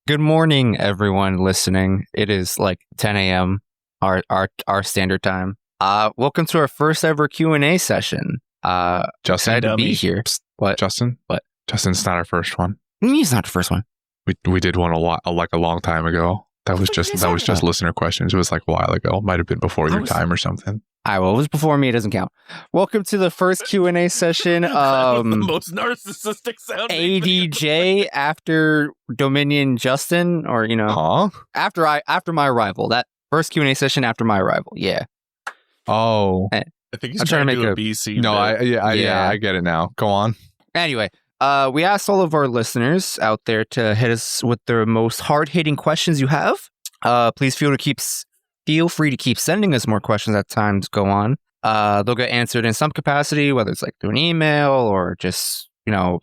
Good morning, everyone listening. It is like 10 a.m. our standard time. Welcome to our first ever Q&A session. Justin, Excited to be here. Psst, What? Justin? What? Justin's not our first one. He's not the first one. We did one a long time ago. That was just listener questions. It was like a while ago. Might have been before your time or something. Well, it was before me. It doesn't count. Welcome to the first Q&A session. The most narcissistic sounding. ADJ after Dominion Justin, or after my arrival. That first Q&A session after my arrival. Yeah. Oh. I think he's I'm trying to make do a- a BC. No, bit. I get it now. Go on. Anyway, we asked all of our listeners out there to hit us with the most hard-hitting questions you have. Please feel free to keep sending us more questions as times go on. They'll get answered in some capacity, whether it's like through an email or just,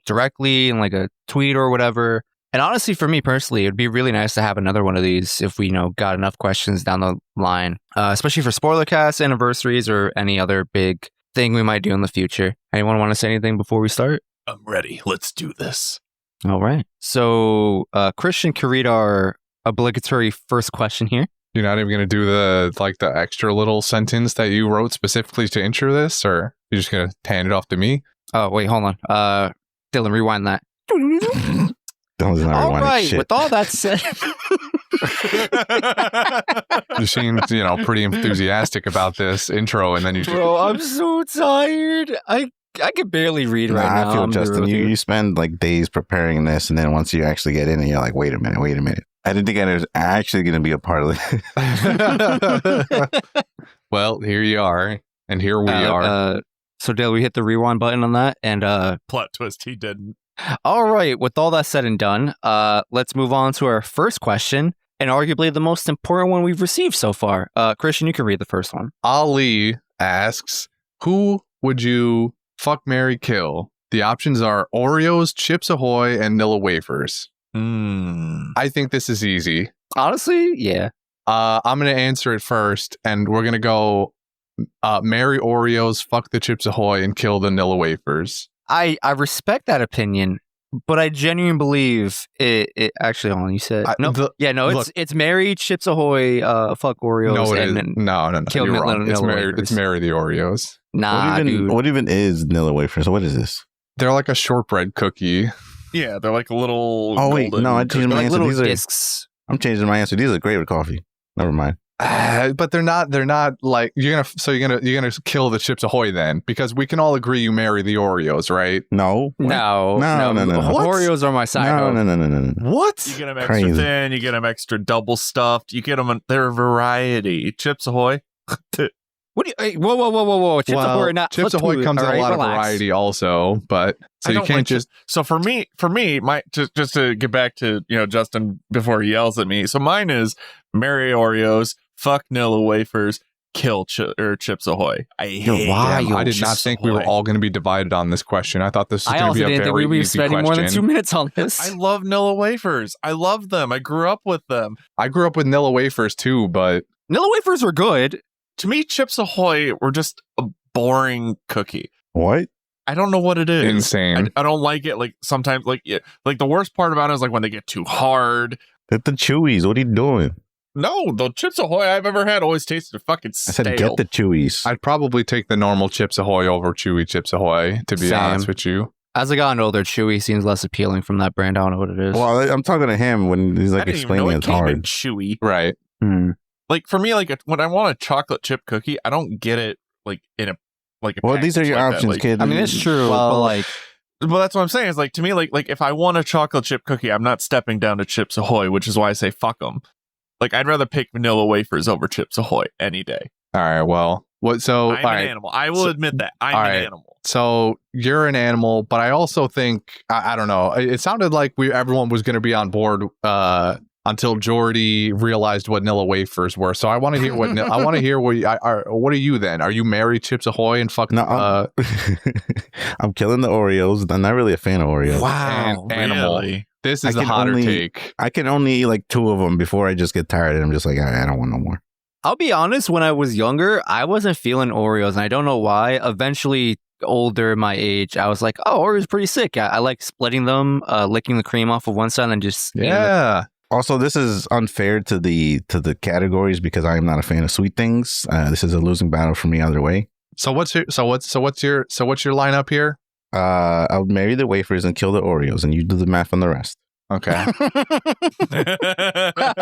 directly in like a tweet or whatever. And honestly, for me personally, it'd be really nice to have another one of these if we, got enough questions down the line, especially for Spoilercast anniversaries or any other big thing we might do in the future. Anyone want to say anything before we start? I'm ready. Let's do this. All right. So, Christian can read our obligatory first question here. You're not even gonna do the extra little sentence that you wrote specifically to intro this, or you're just gonna hand it off to me? Oh, wait, hold on. Dylan, rewind that. Dylan's not All rewinding right. shit. With all that said, You seem, pretty enthusiastic about this intro, and then you just, bro, I'm so tired. I can barely read right now. I feel I'm gonna Justin. be real with You spend like days preparing this, and then once you actually get in, and you're like, wait a minute. I didn't think I was actually going to be a part of it. well, here you are, and here we are. So, Dale, we hit the rewind button on that, and Plot twist, he didn't. all right. With all that said and done, let's move on to our first question, and arguably the most important one we've received so far. Christian, you can read the first one. Ali asks, who would you fuck, marry, kill? The options are Oreos, Chips Ahoy, and Nilla wafers. I think this is easy. Honestly, yeah. I'm going to answer it first, and we're going to go marry Oreos, fuck the Chips Ahoy, and kill the Nilla wafers. I respect that opinion, but I genuinely believe it actually, hold on, you said it's marry Chips Ahoy, fuck Oreos, No, and no. kill You're wrong. Nilla wafers. It's marry the Oreos. Nah, dude. What even is Nilla wafers? What is this? They're like a shortbread cookie. Yeah, they're like a little. Oh wait, no, I changed my Like answer. little discs. I'm changing my answer. These are great with coffee. Never mind. But they're not like you're gonna kill the Chips Ahoy then, because we can all agree you marry the Oreos, right? No. No. What? Oreos are my side. No. What? You get them extra Crazy. thin. You get them extra double stuffed. You get them. They're a variety. Chips Ahoy. What do you? Hey, whoa! Chips Ahoy are not. Chips Ahoy comes in a lot of variety also, but so you can't just. So for me, my just to get back to Justin before he yells at me. So mine is marry Oreos, fuck Nilla wafers, kill Chips Ahoy. I hate why them. I did not Chips think we were Ahoy. all going to be divided on this question. I thought this was I going to also be a didn't think we very would be easy spending more than 2 question. minutes on this. I love Nilla wafers. I love them. I grew up with them. I grew up with Nilla wafers too, but Nilla wafers were good. To me, Chips Ahoy were just a boring cookie. What? I don't know what it is. insane. I don't like it. Like sometimes, like the worst part about it is like when they get too hard. Get the Chewies. What are you doing? No, the Chips Ahoy I've ever had always tasted fucking I stale. said get the Chewies. I'd probably take the normal Chips Ahoy over Chewy Chips Ahoy, to be Same. honest with you. As I got older, Chewy seems less appealing from that brand. I don't know what it is. Well, I'm talking to him when he's I like didn't even know explaining it it's came in hard. chewy. Right. Like for me, like when I want a chocolate chip cookie, I don't get it like in a Well, these are package your like that. options, Like, kid. I mean, it's true, Well, but like, Well, that's what I'm saying. Is like to me, like if I want a chocolate chip cookie, I'm not stepping down to Chips Ahoy, which is why I say fuck them. Like I'd rather pick vanilla wafers over Chips Ahoy any day. All right. Well, what? So, I'm an animal. I will admit that I'm all an right. animal. So you're an animal, but I also think I don't know. It sounded like everyone was going to be on board until Jordy realized what Nilla wafers were. So I want to hear what I want to hear what what are you then? Are you married Chips Ahoy and fuck? No, I'm killing the Oreos. I'm not really a fan of Oreos. wow. Animal. Really? This I is the can hotter only- take. I can only eat like 2 of them before I just get tired and I'm just like, I don't want no more. I'll be honest, when I was younger, I wasn't feeling Oreos, and I don't know why. Eventually, older my age, I was like, oh, Oreos pretty sick. I like splitting them, licking the cream off of one side and just eating Yeah. Also, this is unfair to the categories because I am not a fan of sweet things. This is a losing battle for me either way. So what's your lineup here? I would marry the wafers and kill the Oreos, and you do the math on the rest. Okay.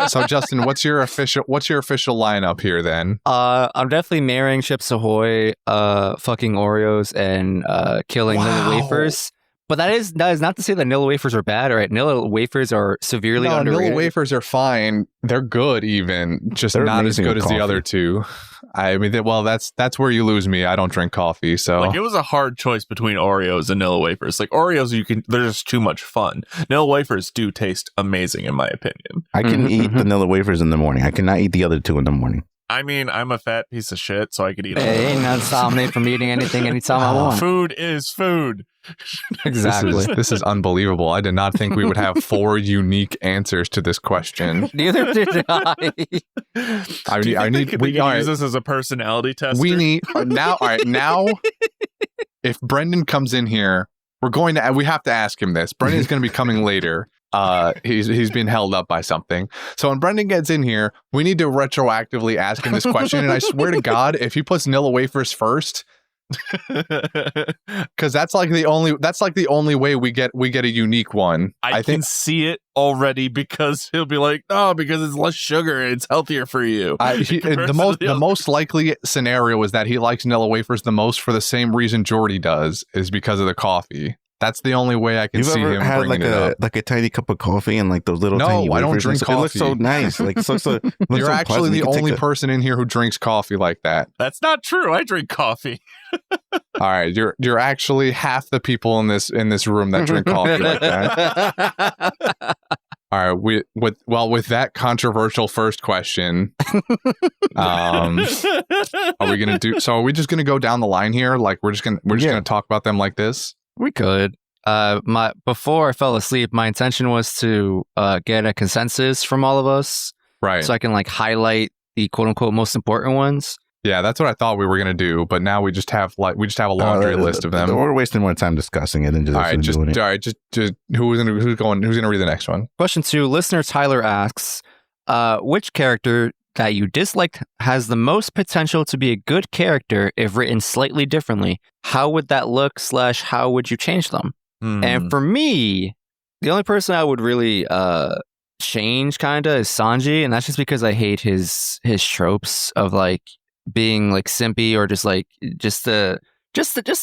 So Justin, what's your official lineup here then? I'm definitely marrying Chips Ahoy, fucking Oreos, and killing Wow. Nilla wafers. But that is not to say that Nilla wafers are bad. All right, Nilla wafers are severely No, underrated. Nilla wafers are fine. They're good, even just They're not as amazing good with as the coffee. other two. I mean, that's where you lose me. I don't drink coffee, so Like, it was a hard choice between Oreos and Nilla wafers. Like, Oreos, they're just too much fun. Nilla wafers do taste amazing, in my opinion. I can Mhm, eat mhm. vanilla wafers in the morning. I cannot eat the other two in the morning. I mean, I'm a fat piece of shit, so I could eat Hey, ain't nothing stopping me from eating anything anytime I want. Food is food. Exactly. This is unbelievable. I did not think we would have 4 unique answers to this question. Neither did I. Do you think we could use this as a personality test? We need now. All right, now, if Brendan comes in here, we have to ask him this. Brendan's going to be coming later. He's been held up by something. So when Brendan gets in here, we need to retroactively ask him this question. And I swear to God, if he puts Nilla wafers first, because that's like the only way we get a unique one. I can see it already because he'll be like, "Oh, because it's less sugar and it's healthier for you." compared to The other- most likely scenario is that he likes Nilla wafers the most for the same reason Jordy does, is because of the coffee. That's the only way I can You've see ever him had bringing like it up. a tiny cup of coffee and like those little No, tiny I don't wafers? drink It looks so coffee. nice. Like it looks so You're actually pleasant. the You can take only person in here who drinks coffee like that. That's not true. I drink coffee. All right, you're actually half the people in this room that drink coffee like that. All right, with that controversial first question, are we gonna do? So are we just gonna go down the line here? Like we're just gonna talk about them like this? We could. Before I fell asleep, my intention was to get a consensus from all of us, Right. so I can like highlight the quote unquote most important ones. Yeah, that's what I thought we were gonna do, but now we just have a laundry list of them. We're wasting more time discussing it than just All right, doing it. just who's gonna read the next one? Question 2, listener Tyler asks, which character that you disliked has the most potential to be a good character if written slightly differently? How would that look / how would you change them? And for me, the only person I would really change kinda is Sanji, and that's just because I hate his tropes of like being like simpy or just the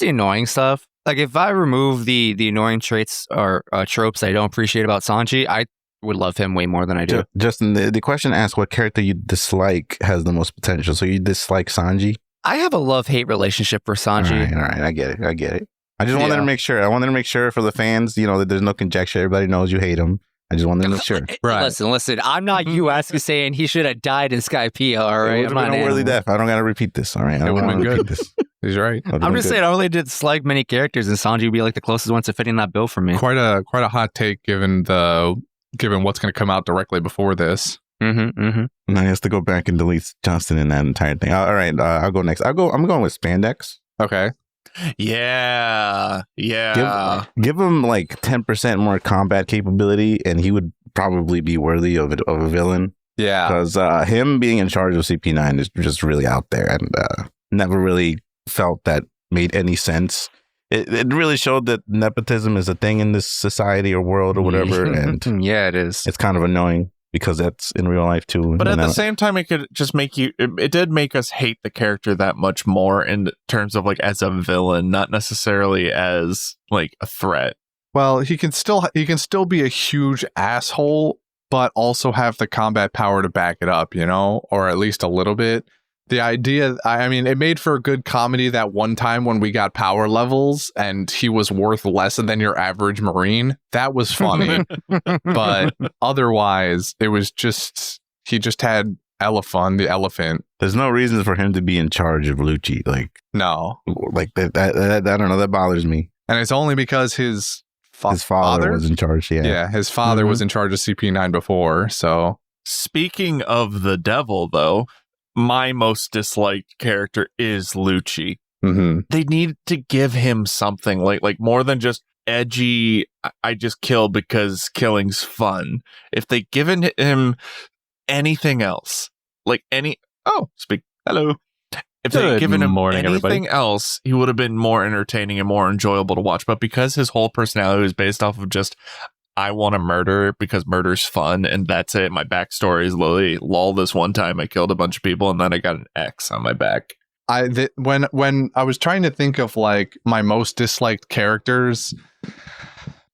annoying stuff. Like if I remove the annoying traits or tropes I don't appreciate about Sanji, I would love him way more than I do. Justin, the question asks what character you dislike has the most potential. So you dislike Sanji? I have a love-hate relationship for Sanji. All right. I get it. I just wanted to make sure. I wanted to make sure for the fans, that there's no conjecture. Everybody knows you hate him. I just wanted to make sure. Right. Listen. I'm not you asking saying he should have died in Skypiea, all right? It would I'm have not been a an worthy animal. death. I don't got to repeat this, all right? I It don't would've gotta been repeat good. this. He's right. I'm just saying, I really dislike many characters, and Sanji would be like the closest one to fitting that bill for me. Quite a hot take given what's going to come out directly before this. Now he has to go back and delete Justin in that entire thing. All right, I'll go next. I'm going with Spandex. Okay. Yeah. Give him like 10% more combat capability, and he would probably be worthy of a villain. Yeah. Because him being in charge of CP9 is just really out there, and never really felt that made any sense. It really showed that nepotism is a thing in this society or world or whatever, and yeah, it is. it's kind of annoying because that's in real life too. But at And the same time, it could just make you. It did make us hate the character that much more in terms of like as a villain, not necessarily as like a threat. Well, he can still be a huge asshole, but also have the combat power to back it up, or at least a little bit. The idea, I mean, it made for a good comedy that one time when we got power levels and he was worth less than your average Marine. That was funny. But otherwise, it was he just had Elephant, the elephant. there's no reason for him to be in charge of Lucci. No. Like that I don't know. That bothers me. And it's only because his His father was in charge. Yeah. Yeah, his father was in charge of CP9 before, so. Speaking of the devil, though, my most disliked character is Lucci. Mm-hmm. They need to give him something like more than just edgy, I just kill because killing's fun. If they given him anything else, like hello. If they'd given him morning, anything everybody. else, he would have been more entertaining and more enjoyable to watch. But because his whole personality is based off of just, I want to murder because murder's fun, and that's it. My backstory is literally, lol, this one time I killed a bunch of people and then I got an X on my back. When I was trying to think of like my most disliked characters,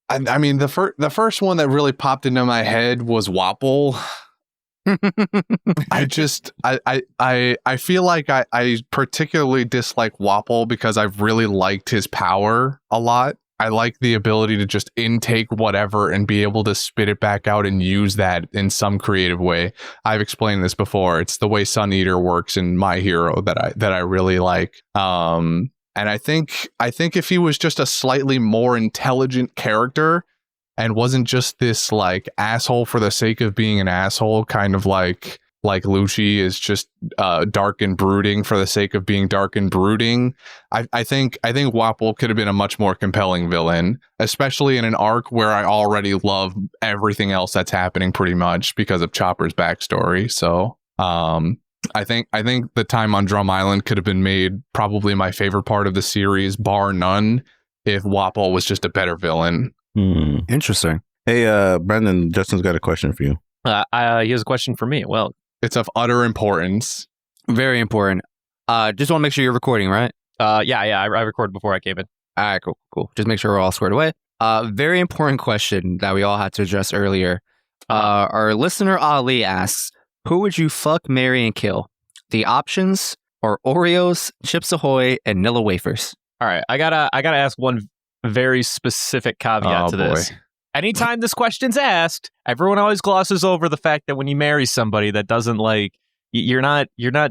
I mean the first one that really popped into my head was Wapol. I feel like I particularly dislike Wapol because I've really liked his power a lot. I like the ability to just intake whatever and be able to spit it back out and use that in some creative way. I've explained this before. It's the way Sun Eater works in My Hero that I really like. And I think if he was just a slightly more intelligent character and wasn't just this like asshole for the sake of being an asshole, kind of like Lucci is just dark and brooding for the sake of being dark and brooding. I think Wapol could have been a much more compelling villain, especially in an arc where I already love everything else that's happening pretty much because of Chopper's backstory. So I think the time on Drum Island could have been made probably my favorite part of the series, bar none, if Wapol was just a better villain. Interesting. Hey, Brendan, Justin's got a question for you. He has a question for me. Well, It's of utter importance. Very important. Just want to make sure you're recording, right? yeah, I recorded before I came in. All right, cool. Just make sure we're all squared away. Very important question that we all had to address earlier. Our listener Ali asks, who would you fuck, marry, and kill? The options are Oreos, Chips Ahoy, and Nilla wafers. All right, I gotta ask one very specific caveat to this. Boy. Anytime this question's asked, everyone always glosses over the fact that when you marry somebody that doesn't like, you're not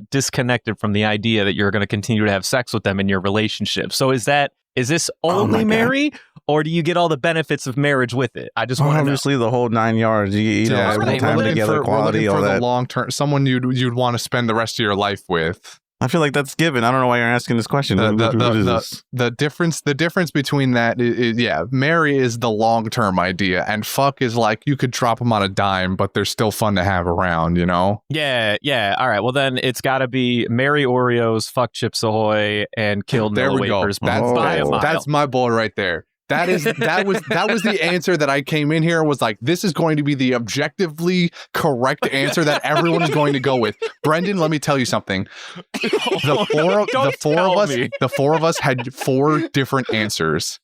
disconnected from the idea that you're going to continue to have sex with them in your relationship. So is this only marry, or do you get all the benefits of marriage with it? I just want to know. Obviously, the whole 9 yards. You know, spend time together, quality, all for that. the long term, someone you'd want to spend the rest of your life with. I feel like that's given. I don't know why you're asking this question. The difference between that is marry is the long term idea, and fuck is like you could drop them on a dime, but they're still fun to have around, you know? Yeah. All right. Well, then it's got to be marry Oreos, fuck Chips Ahoy, and kill There Nilla we go. wafers by a mile. That's my boy right there. That was the answer that I came in here was like, this is going to be the objectively correct answer that everyone is going to go with. Brendan, let me tell you something. The four of us had 4 different answers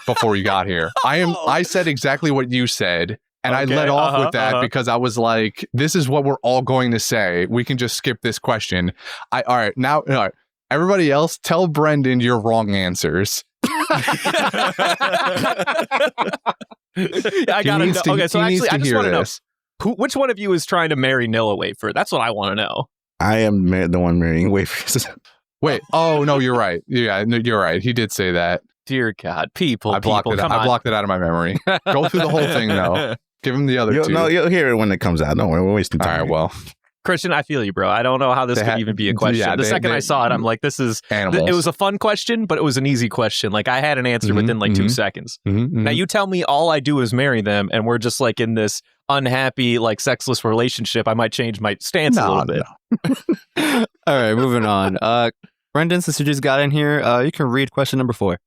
before you got here. I said exactly what you said. And I led off with that because I was like, this is what we're all going to say. We can just skip this question. All right. Everybody else, tell Brendan your wrong answers. I gotta know. Okay, so actually, I just want to know which one of you is trying to marry Nilla wafer. That's what I want to know. I am the one marrying wafers. Wait. Oh no, you're right. Yeah, no, you're right. He did say that. Dear God, people. I blocked it out of my memory. Go through the whole thing though. Give him the other two. No, you'll hear it when it comes out. Don't worry, we're wasting time. All right. Well, Christian, I feel you, bro. I don't know how this could even be a question. Yeah, the second I saw it, I'm like, this is animals. It was a fun question, but it was an easy question. Like I had an answer within like 2 seconds. Now you tell me all I do is marry them, and we're just like in this unhappy, like sexless relationship. I might change my stance a little bit. All right, moving on. Brendan, since you just got in here, you can read question number 4.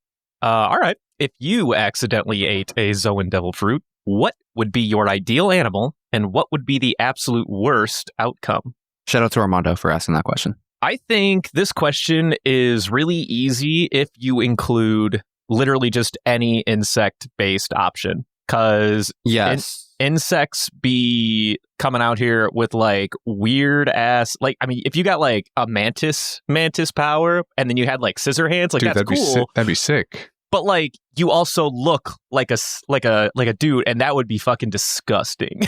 All right. If you accidentally ate a Zoan devil fruit, what would be your ideal animal, and what would be the absolute worst outcome? Shout out to Armando for asking that question. I think this question is really easy if you include literally just any insect-based option. Because insects be coming out here with like weird ass, like, I mean, if you got like a mantis power and then you had like scissor hands, like, dude, that's cool. That'd be sick. But like, you also look like a dude, and that would be fucking disgusting.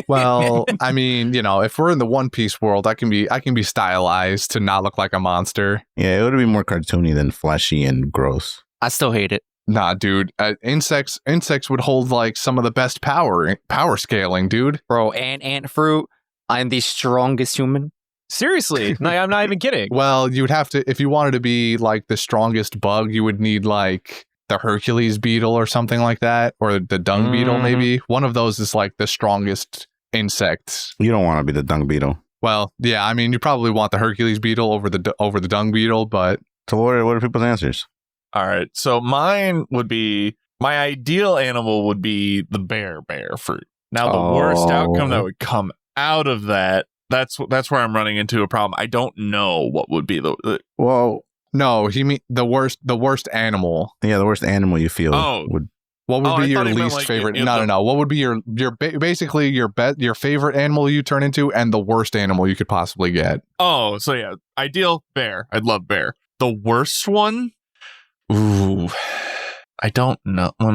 Well, I mean, you know, if we're in the One Piece world, I can be stylized to not look like a monster. Yeah, it would be more cartoony than flashy and gross. I still hate it. Nah, dude. Insects would hold like some of the best power scaling, dude. Bro, ant fruit. I'm the strongest human. Seriously, no, I'm not even kidding. Well, you'd have to, if you wanted to be like the strongest bug, you would need like the Hercules beetle or something like that, or the dung beetle maybe. One of those is like the strongest insect. You don't want to be the dung beetle. Well, yeah, I mean, you probably want the Hercules beetle over the dung beetle, but So what are people's answers? All right. So mine would be, my ideal animal would be the bear fruit. Now, the worst outcome that would come out of that, that's where I'm running into a problem. I don't know what would be the Well, no, he mean the worst animal. yeah, the worst animal you feel would. What would be I your thought he meant, least like, favorite? in the- No. What would be basically your favorite animal you turn into, and the worst animal you could possibly get? Oh, so yeah, ideal bear. I'd love bear. The worst one? Ooh, I don't know. Let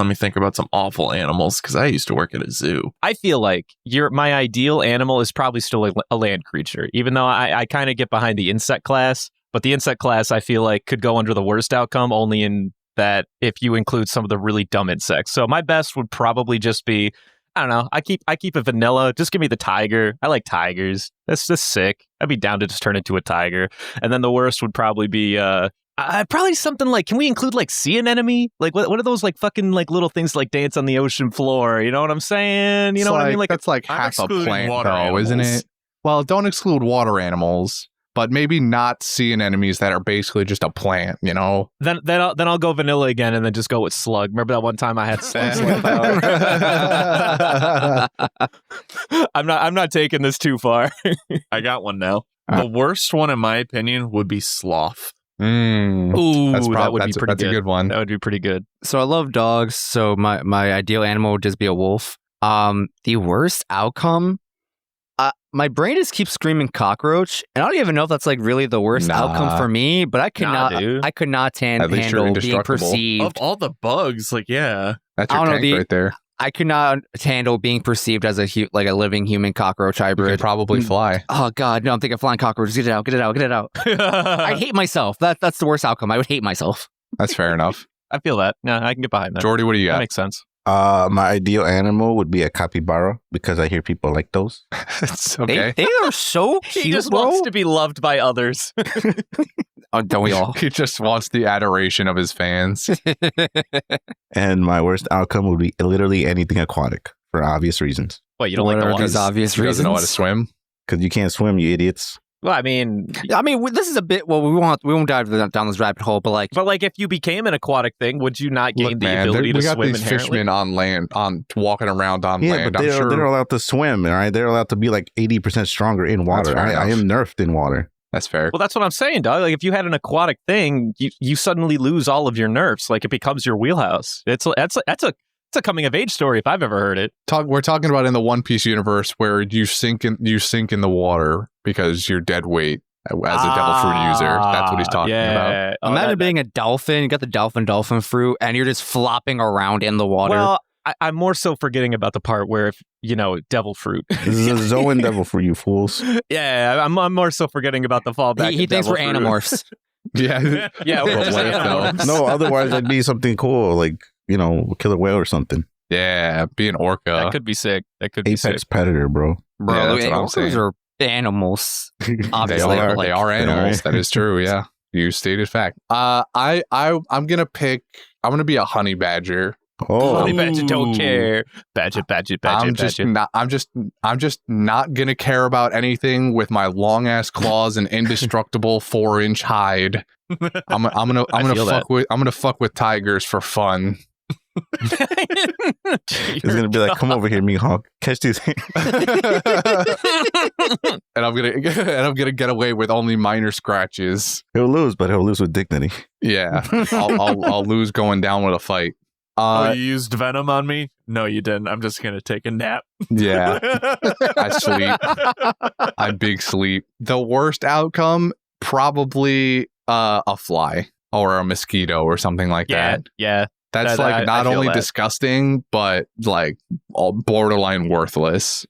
me think about some awful animals, because I used to work at a zoo. I feel like my ideal animal is probably still a land creature, even though I kind of get behind the insect class. But the insect class, I feel like, could go under the worst outcome only in that if you include some of the really dumb insects. So my best would probably just be, I don't know, I keep it vanilla. Just give me the tiger. I like tigers. That's just sick. I'd be down to just turn into a tiger. And then the worst would probably be probably something like, can we include like sea anemone? Like what are those like fucking like little things like dance on the ocean floor? You know what I'm saying? You know what I mean? Like that's like I'm half a excluding plant, water though, isn't animals. it? Well, don't exclude water animals, but maybe not sea anemones that are basically just a plant. You know. Then I'll go vanilla again and then just go with slug. Remember that one time I had slugs left out? I'm not taking this too far. I got one now. The worst one, in my opinion, would be sloth. Ooh, that would be pretty That's good. a good one. That would be pretty good. So I love dogs. So my ideal animal would just be a wolf. The worst outcome, my brain just keeps screaming cockroach, and I don't even know if that's like really the worst outcome for me. But I could dude. I could not At least you're handle being indestructible. perceived. Of all the bugs, like, yeah. That's I your don't know, tank right there. I could not handle being perceived as a living human cockroach You hybrid. could probably fly. Oh God, no! I'm thinking flying cockroaches. Get it out! I hate myself. That's the worst outcome. I would hate myself. That's fair enough. I feel that. Yeah, I can get behind that. Jordy, what do you That got? makes sense. My ideal animal would be a capybara because I hear people like those. It's okay. They are so cute, He just bro. wants to be loved by others. Oh, don't we all? He just wants the adoration of his fans. And my worst outcome would be literally anything aquatic for obvious reasons. What, you don't What like the are water? these obvious He doesn't know how to reasons? swim. Because you can't swim, you idiots. Well, I mean, This is a bit. Well, we won't dive down this rabbit hole, but like, if you became an aquatic thing, would you not gain Look, the man, ability we to got swim these inherently? fishermen on land, walking around on Yeah, land. but I'm sure they're allowed to swim, all right? They're allowed to be like 80% stronger in water. fair I am nerfed in water. that's fair. Well, that's what I'm saying, dog. Like, if you had an aquatic thing, you suddenly lose all of your nerfs. Like, it becomes your wheelhouse. That's a coming of age story if I've ever heard it. We're talking about in the One Piece universe where you sink in the water because you're dead weight as a devil fruit user. That's what he's talking about. Oh, imagine being a dolphin. You got the dolphin fruit, and you're just flopping around in the water. Well, I'm more so forgetting about the part where, if devil fruit. This is a Zoan devil for you fools. Yeah, I'm more so forgetting about the fallback. he thinks we're animorphs. Yeah. Yeah, we're But just what if, though? animals. No, otherwise I'd be something cool, like, killer whale or something. Yeah, be an orca. That could be sick. That could be sick. Apex predator, bro. Bro, Yeah, that's what I'm orcas saying. are animals. They Obviously, are. but, like, They are animals. They are. That is true. Yeah, you stated fact. I'm gonna pick. I'm gonna be a honey badger. Oh, Honey badger don't Ooh. care. Badger. I'm just not gonna care about anything with my long ass claws and indestructible 4-inch hide. I'm gonna fuck with tigers for fun. it's gonna be like, come over here, Mihawk, catch these. And I'm gonna get away with only minor scratches. He'll lose, but he'll lose with dignity. Yeah, I'll lose going down with a fight. You used venom on me? No, you didn't. I'm just going to take a nap. Yeah, I sleep. I big sleep. The worst outcome, probably a fly or a mosquito or something like that. Yeah. That's I not feel only that. disgusting, but like borderline worthless.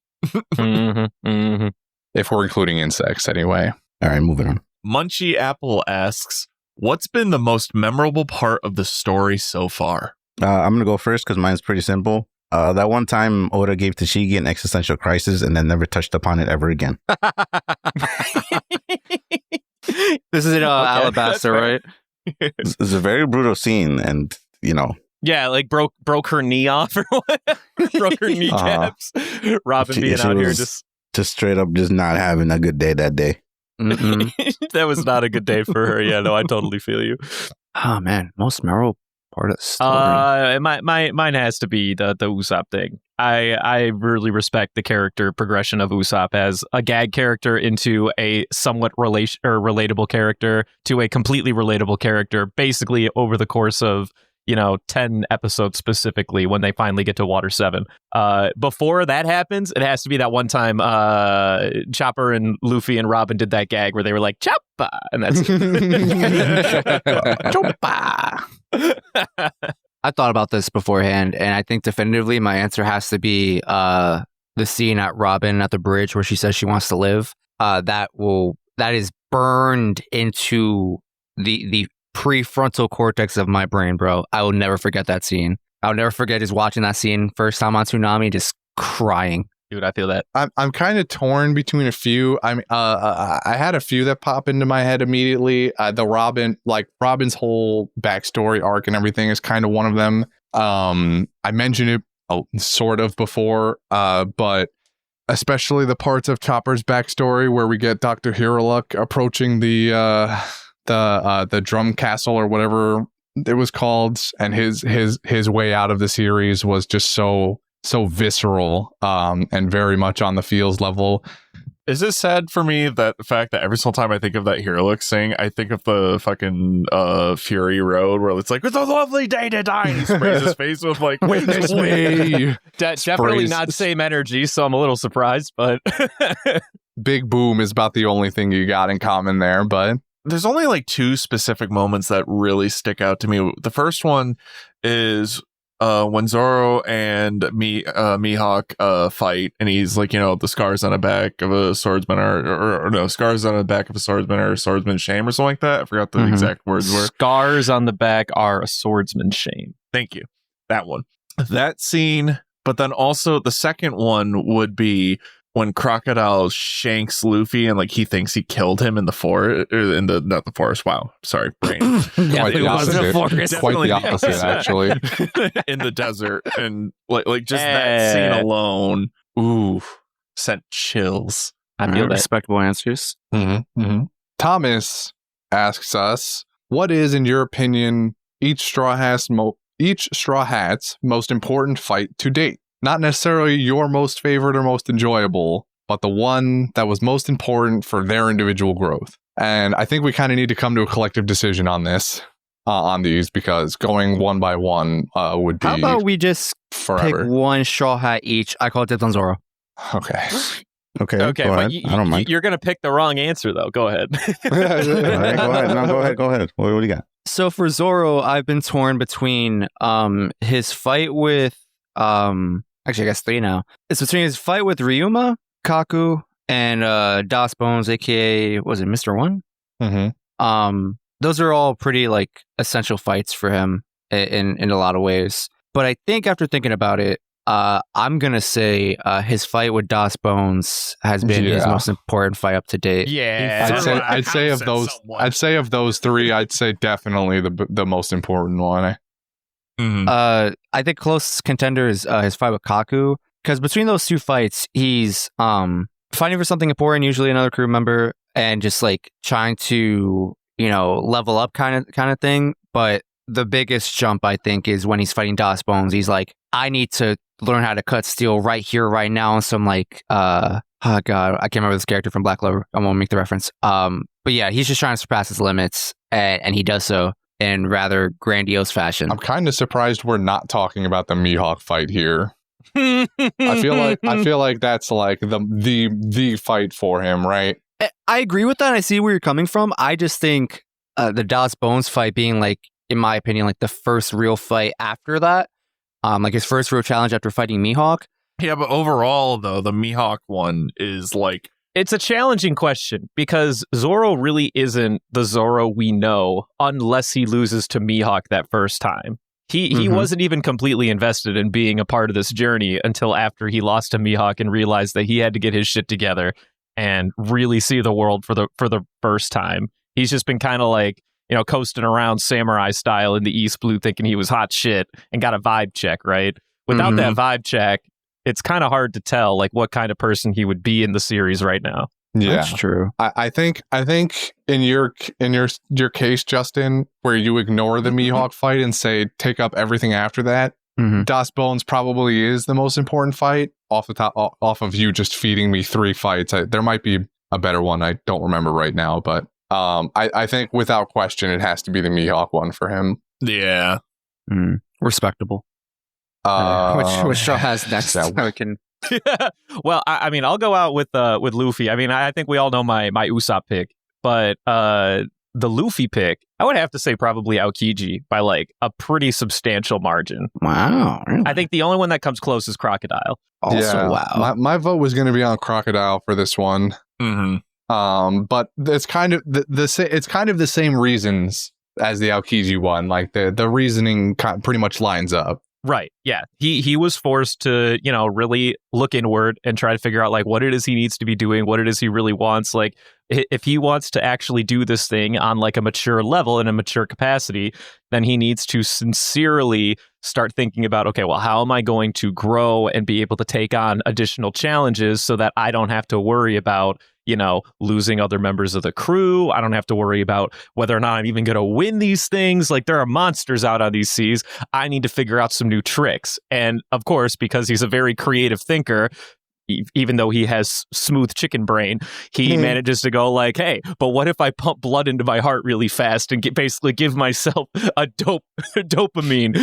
If we're including insects, anyway. All right, moving on. Munchie Apple asks, what's been the most memorable part of the story so far? I'm gonna go first because mine's pretty simple. That one time Oda gave Tashigi an existential crisis and then never touched upon it ever again. This is in Alabasta, that's fair. right? It's a very brutal scene, and Yeah, like broke her knee off or what? Broke her kneecaps. Robin being out here just straight up just not having a good day that day. that was not a good day for her. Yeah, no, I totally feel you. Oh man, most memorable part of the story. Mine has to be the Usopp thing. I really respect the character progression of Usopp as a gag character into a somewhat relatable character to a completely relatable character, basically over the course of 10 episodes specifically when they finally get to Water 7. Before that happens, it has to be that one time Chopper and Luffy and Robin did that gag where they were like, Choppa! And that's Choppa! I thought about this beforehand, and I think definitively my answer has to be the scene at Robin at the bridge where she says she wants to live. That is burned into the prefrontal cortex of my brain, bro. I will never forget that scene. I'll never forget just watching that scene first time on Toonami, just crying. Dude, I feel that. I'm kind of torn between a few. I had a few that pop into my head immediately. The Robin's whole backstory arc and everything is kind of one of them. I mentioned it sort of before, but especially the parts of Chopper's backstory where we get Dr. Hiruluk approaching the drum castle or whatever it was called, and his way out of the series was just so visceral and very much on the feels level. Is it sad for me that the fact that every single time I think of that Hiruluk sing, I think of the fucking Fury Road where it's like, it's a lovely day to die, and he sprays his face with like, witness me. Definitely not same energy, so I'm a little surprised, but Big Boom is about the only thing you got in common there, but there's only like two specific moments that really stick out to me. The first one is when Zoro and Mihawk fight, and he's like, the scars on the back of a swordsman or no, scars on the back of a swordsman or a swordsman's shame or something like that. I forgot the exact words were. Scars on the back are a swordsman's shame. Thank you. That one. That scene, but then also the second one would be when Crocodile shanks Luffy and like he thinks he killed him in the forest, not the forest. Wow, sorry, brain. Quite the opposite. Quite the opposite, actually. In the desert, and like just that scene alone, sent chills. I feel that. Respectable answers. Thomas asks us, "What is, in your opinion, each Straw Hat's most important fight to date? Not necessarily your most favorite or most enjoyable, but the one that was most important for their individual growth." And I think we kind of need to come to a collective decision on this, on these, because going one by one would be. How about we just forever. Pick one Straw Hat each? I call it dibs on Zoro. Okay. Okay, go but ahead. I don't mind. You're going to pick the wrong answer, though. Go ahead. All right, go ahead. No, go ahead. What do you got? So for Zoro, I've been torn between his fight with actually I guess three now. It's between his fight with Ryuma, Kaku, and Das Bones, aka was it Mr. One? Those are all pretty like essential fights for him in a lot of ways. But I think after thinking about it, I'm gonna say his fight with Das Bones has been his most important fight up to date. Yeah, I'd say of those three, I'd say definitely the most important one. I think close contender is his fight with Kaku, because between those two fights, he's fighting for something important, usually another crew member, and just like trying to level up kind of thing. But the biggest jump, I think, is when he's fighting Das Bones. He's like, I need to learn how to cut steel right here, right now. And so I'm like, oh god, I can't remember this character from Black Clover. I won't make the reference. But yeah, he's just trying to surpass his limits, and he does so in rather grandiose fashion. I'm kind of surprised we're not talking about the Mihawk fight here. I feel like that's like the fight for him, right? I agree with that. I see where you're coming from. I just think the Das Bones fight being like, in my opinion, like the first real fight after that, like his first real challenge after fighting Mihawk. Yeah, but overall though, the Mihawk one is like, it's a challenging question because Zoro really isn't the Zoro we know unless he loses to Mihawk that first time. He wasn't even completely invested in being a part of this journey until after he lost to Mihawk and realized that he had to get his shit together and really see the world for the first time. He's just been kind of like coasting around samurai style in the East Blue thinking he was hot shit and got a vibe check, right? Without that vibe check, it's kind of hard to tell like what kind of person he would be in the series right now. Yeah, That's true. I think in your case, Justin, where you ignore the Mihawk fight and say take up everything after that, Das Bones probably is the most important fight off of you just feeding me 3 fights. There might be a better one. I don't remember right now, but I think without question it has to be the Mihawk one for him. Yeah. Respectable. Which show has next? We can... Well, I mean, I'll go out with Luffy. I mean, I think we all know my Usopp pick, but the Luffy pick, I would have to say probably Aokiji by like a pretty substantial margin. Wow. Really? I think the only one that comes close is Crocodile. Also, wow. My vote was going to be on Crocodile for this one. But it's kind of it's kind of the same reasons as the Aokiji one. Like the reasoning pretty much lines up. Right. Yeah. He was forced to, really look inward and try to figure out like what it is he needs to be doing, what it is he really wants. Like if he wants to actually do this thing on like a mature level in a mature capacity, then he needs to sincerely start thinking about, okay, well, how am I going to grow and be able to take on additional challenges so that I don't have to worry about, losing other members of the crew. I don't have to worry about whether or not I'm even going to win these things. Like there are monsters out on these seas. I need to figure out some new tricks. And of course, because he's a very creative thinker, even though he has smooth chicken brain, he manages to go like, hey, but what if I pump blood into my heart really fast and basically give myself a dopamine?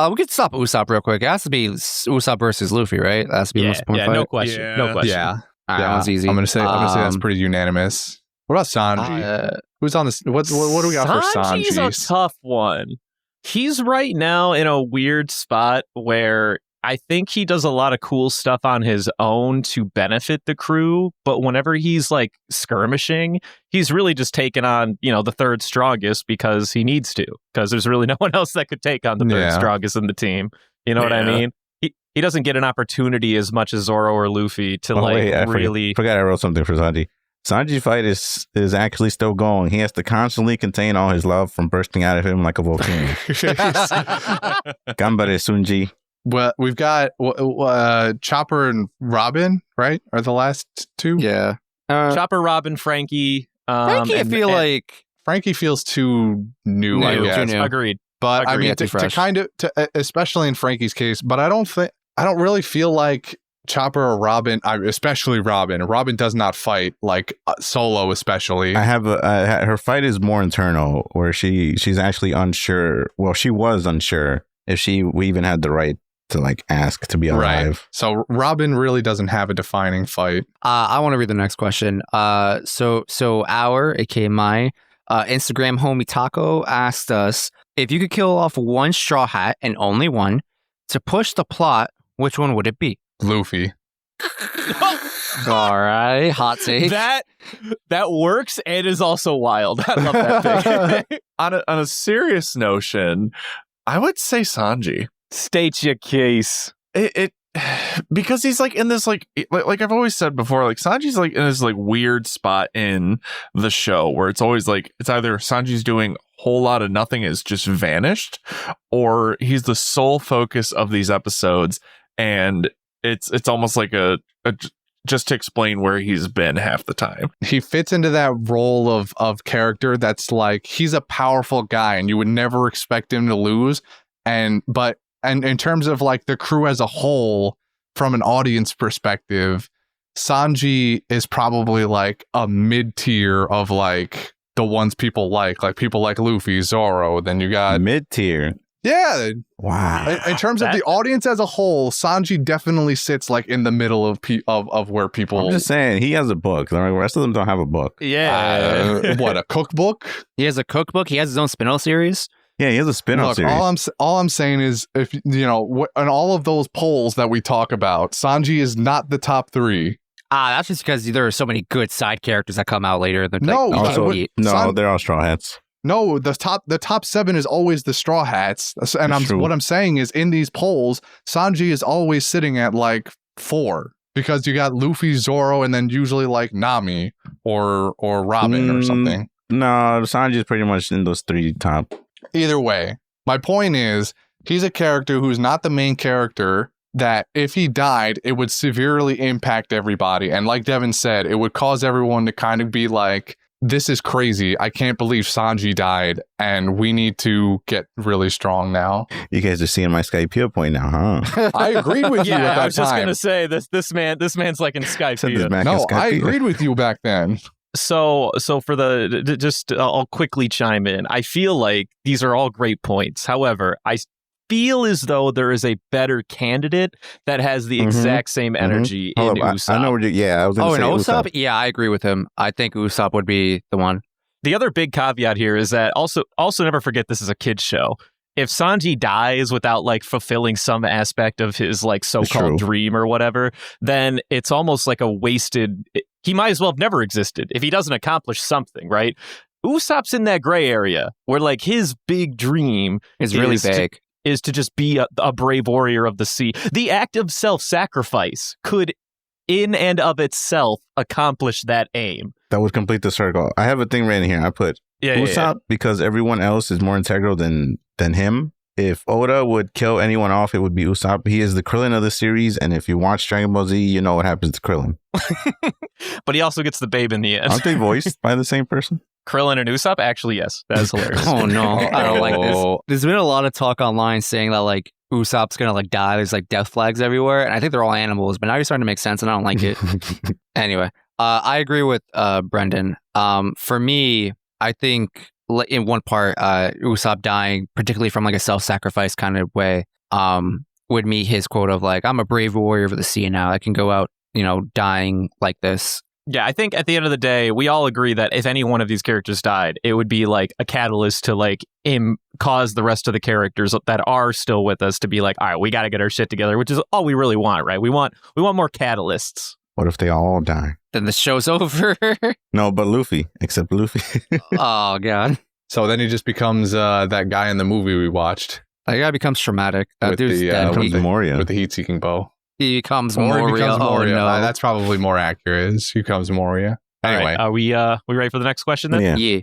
We could stop Usopp real quick. It has to be Usopp versus Luffy, right? That has to be the most important fight. No question. Yeah. No question. Yeah. That one's easy. I'm gonna say that's pretty unanimous. What about Sanji? Who's on this? What do we got for Sanji? Sanji's a tough one. He's right now in a weird spot where I think he does a lot of cool stuff on his own to benefit the crew, but whenever he's like skirmishing, he's really just taking on, the third strongest because he needs to, because there's really no one else that could take on the third strongest in the team. You know what I mean? He doesn't get an opportunity as much as Zoro or Luffy to really. Forgot I wrote something for Sanji. Sanji's fight is actually still going. He has to constantly contain all his love from bursting out of him like a volcano. Gambare Sunji. Well, we've got Chopper and Robin, right? Are the last 2? Yeah. Chopper, Robin, Frankie. Frankie, I feel like Frankie feels too new. I guess. Agreed. But Agreed. I mean, to kind of, especially in Frankie's case, but I don't really feel like Chopper or Robin, especially Robin. Robin does not fight like solo, especially. I have her fight is more internal, where she's actually unsure. Well, she was unsure if we even had the right to like ask to be alive. Right. So Robin really doesn't have a defining fight. I want to read the next question. So our, aka my Instagram homie Taco asked us, if you could kill off one Straw Hat and only one to push the plot, which one would it be? Luffy. All right, hot take. That works and is also wild. I love that pick. On a serious notion, I would say Sanji. State your case. It because he's like in this like I've always said before, like Sanji's like in this like weird spot in the show where it's always like it's either Sanji's doing a whole lot of nothing, is just vanished, or he's the sole focus of these episodes, and it's almost like a just to explain where he's been half the time. He fits into that role of character that's like he's a powerful guy and you would never expect him to lose, and in terms of like the crew as a whole, from an audience perspective, Sanji is probably like a mid-tier of like the ones people like people like Luffy, Zoro. Then you got mid-tier. Yeah. Wow. In terms of the audience as a whole, Sanji definitely sits like in the middle of where people. I'm just saying he has a book. The rest of them don't have a book. Yeah. What, a cookbook? He has a cookbook. He has his own spin-off series. Yeah, he has a spin-off series. All I'm saying is, if in all of those polls that we talk about, Sanji is not the top 3. That's just because there are so many good side characters that come out later. That They're all Straw Hats. No, the top 7 is always the Straw Hats, and what I'm saying is, in these polls, Sanji is always sitting at like 4 because you got Luffy, Zoro, and then usually like Nami or Robin or something. No, Sanji's pretty much in those 3 top. Either way, my point is he's a character who's not the main character, that if he died, it would severely impact everybody. And like Devin said, it would cause everyone to kind of be like, this is crazy. I can't believe Sanji died, and we need to get really strong now. You guys are seeing my Skypiea point now, huh? I agreed with you at that I was just time. gonna say this man's like in Skype. No, I agreed with you back then. So for I'll quickly chime in. I feel like these are all great points. However, I feel as though there is a better candidate that has the exact same energy in Usopp. I know where I was going to say Usopp? Yeah, I agree with him. I think Usopp would be the one. The other big caveat here is that also never forget this is a kid's show. If Sanji dies without like fulfilling some aspect of his like so-called dream or whatever, then it's almost like a wasted. He might as well have never existed if he doesn't accomplish something, right? Usopp's in that gray area where like his big dream is really big. Is to just be a brave warrior of the sea. The act of self-sacrifice could, in and of itself, accomplish that aim. That would complete the circle. I have a thing written here. I put Usopp because everyone else is more integral than him. If Oda would kill anyone off, it would be Usopp. He is the Krillin of the series, and if you watch Dragon Ball Z, you know what happens to Krillin. But he also gets the babe in the end. Aren't they voiced by the same person? Krillin and Usopp? Actually, yes. That is hilarious. Oh, no. I don't like this. There's been a lot of talk online saying that, like, Usopp's gonna, like, die. There's, like, death flags everywhere. And I think they're all animals, but now you're starting to make sense, and I don't like it. Anyway, I agree with Brendan. For me, I think in one part, Usopp dying, particularly from, like, a self-sacrifice kind of way, would meet his quote of, like, I'm a brave warrior of the sea now. I can go out, dying like this. Yeah, I think at the end of the day, we all agree that if any one of these characters died, it would be like a catalyst to like cause the rest of the characters that are still with us to be like, all right, we got to get our shit together, which is all we really want, right? We want more catalysts. What if they all die? Then the show's over. No, but Luffy, except Luffy. Oh, God. So then he just becomes that guy in the movie we watched. That guy becomes traumatic. With Dude's the, dead. with the Moria. With the heat-seeking bow. He becomes Or Moria. he becomes Moria. Oh, no. That's probably more accurate. He becomes Moria. Anyway. All right, are we ready for the next question then? Yeah.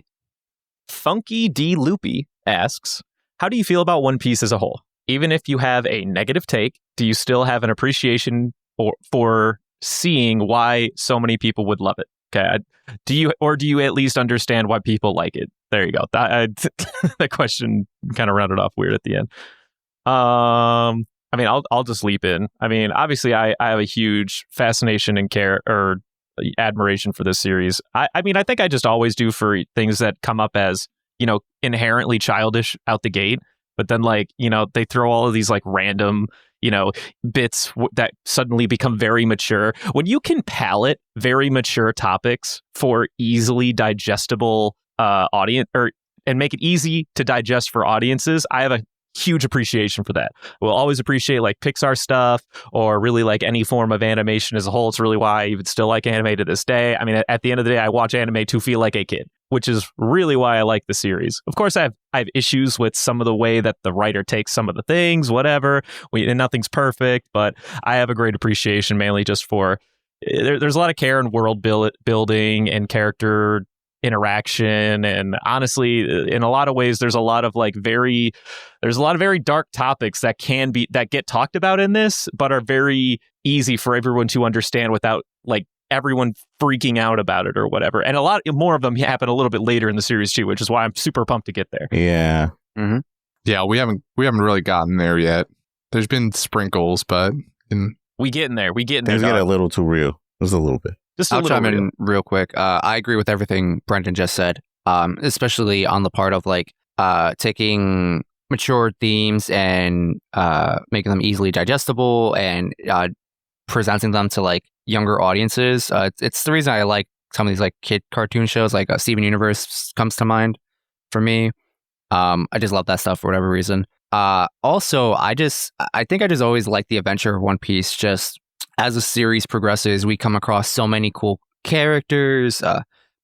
Funky D. Loopy asks, how do you feel about One Piece as a whole? Even if you have a negative take, do you still have an appreciation for seeing why so many people would love it? Okay. Do you at least understand why people like it? There you go. That question kind of rounded off weird at the end. I mean, I'll just leap in. I mean, obviously, I have a huge fascination and care or admiration for this series. I mean, I think I just always do for things that come up as, inherently childish out the gate. But then, like, they throw all of these like random, bits that suddenly become very mature. When you can palette very mature topics for easily digestible audience and make it easy to digest for audiences, I have a huge appreciation for that. We'll always appreciate like Pixar stuff or really like any form of animation as a whole. It's really why I even still like anime to this day. I mean, at the end of the day, I watch anime to feel like a kid, which is really why I like the series. Of course, I have issues with some of the way that the writer takes some of the things, whatever. And nothing's perfect, but I have a great appreciation mainly just for there's a lot of care in world building and character interaction, and honestly, in a lot of ways, there's a lot of very dark topics that get talked about in this, but are very easy for everyone to understand without like everyone freaking out about it or whatever. And a lot more of them happen a little bit later in the series too, which is why I'm super pumped to get there. Yeah. Mm-hmm. Yeah, we haven't really gotten there yet. There's been sprinkles, but we getting there. Things get a little too real. Just a little bit. I'll chime in real quick. I agree with everything Brendan just said, especially on the part of like taking mature themes and making them easily digestible and presenting them to like younger audiences. It's the reason I like some of these like kid cartoon shows, like Steven Universe comes to mind for me. I just love that stuff for whatever reason. Also, I think I just always like the adventure of One Piece. Just as the series progresses, we come across so many cool characters,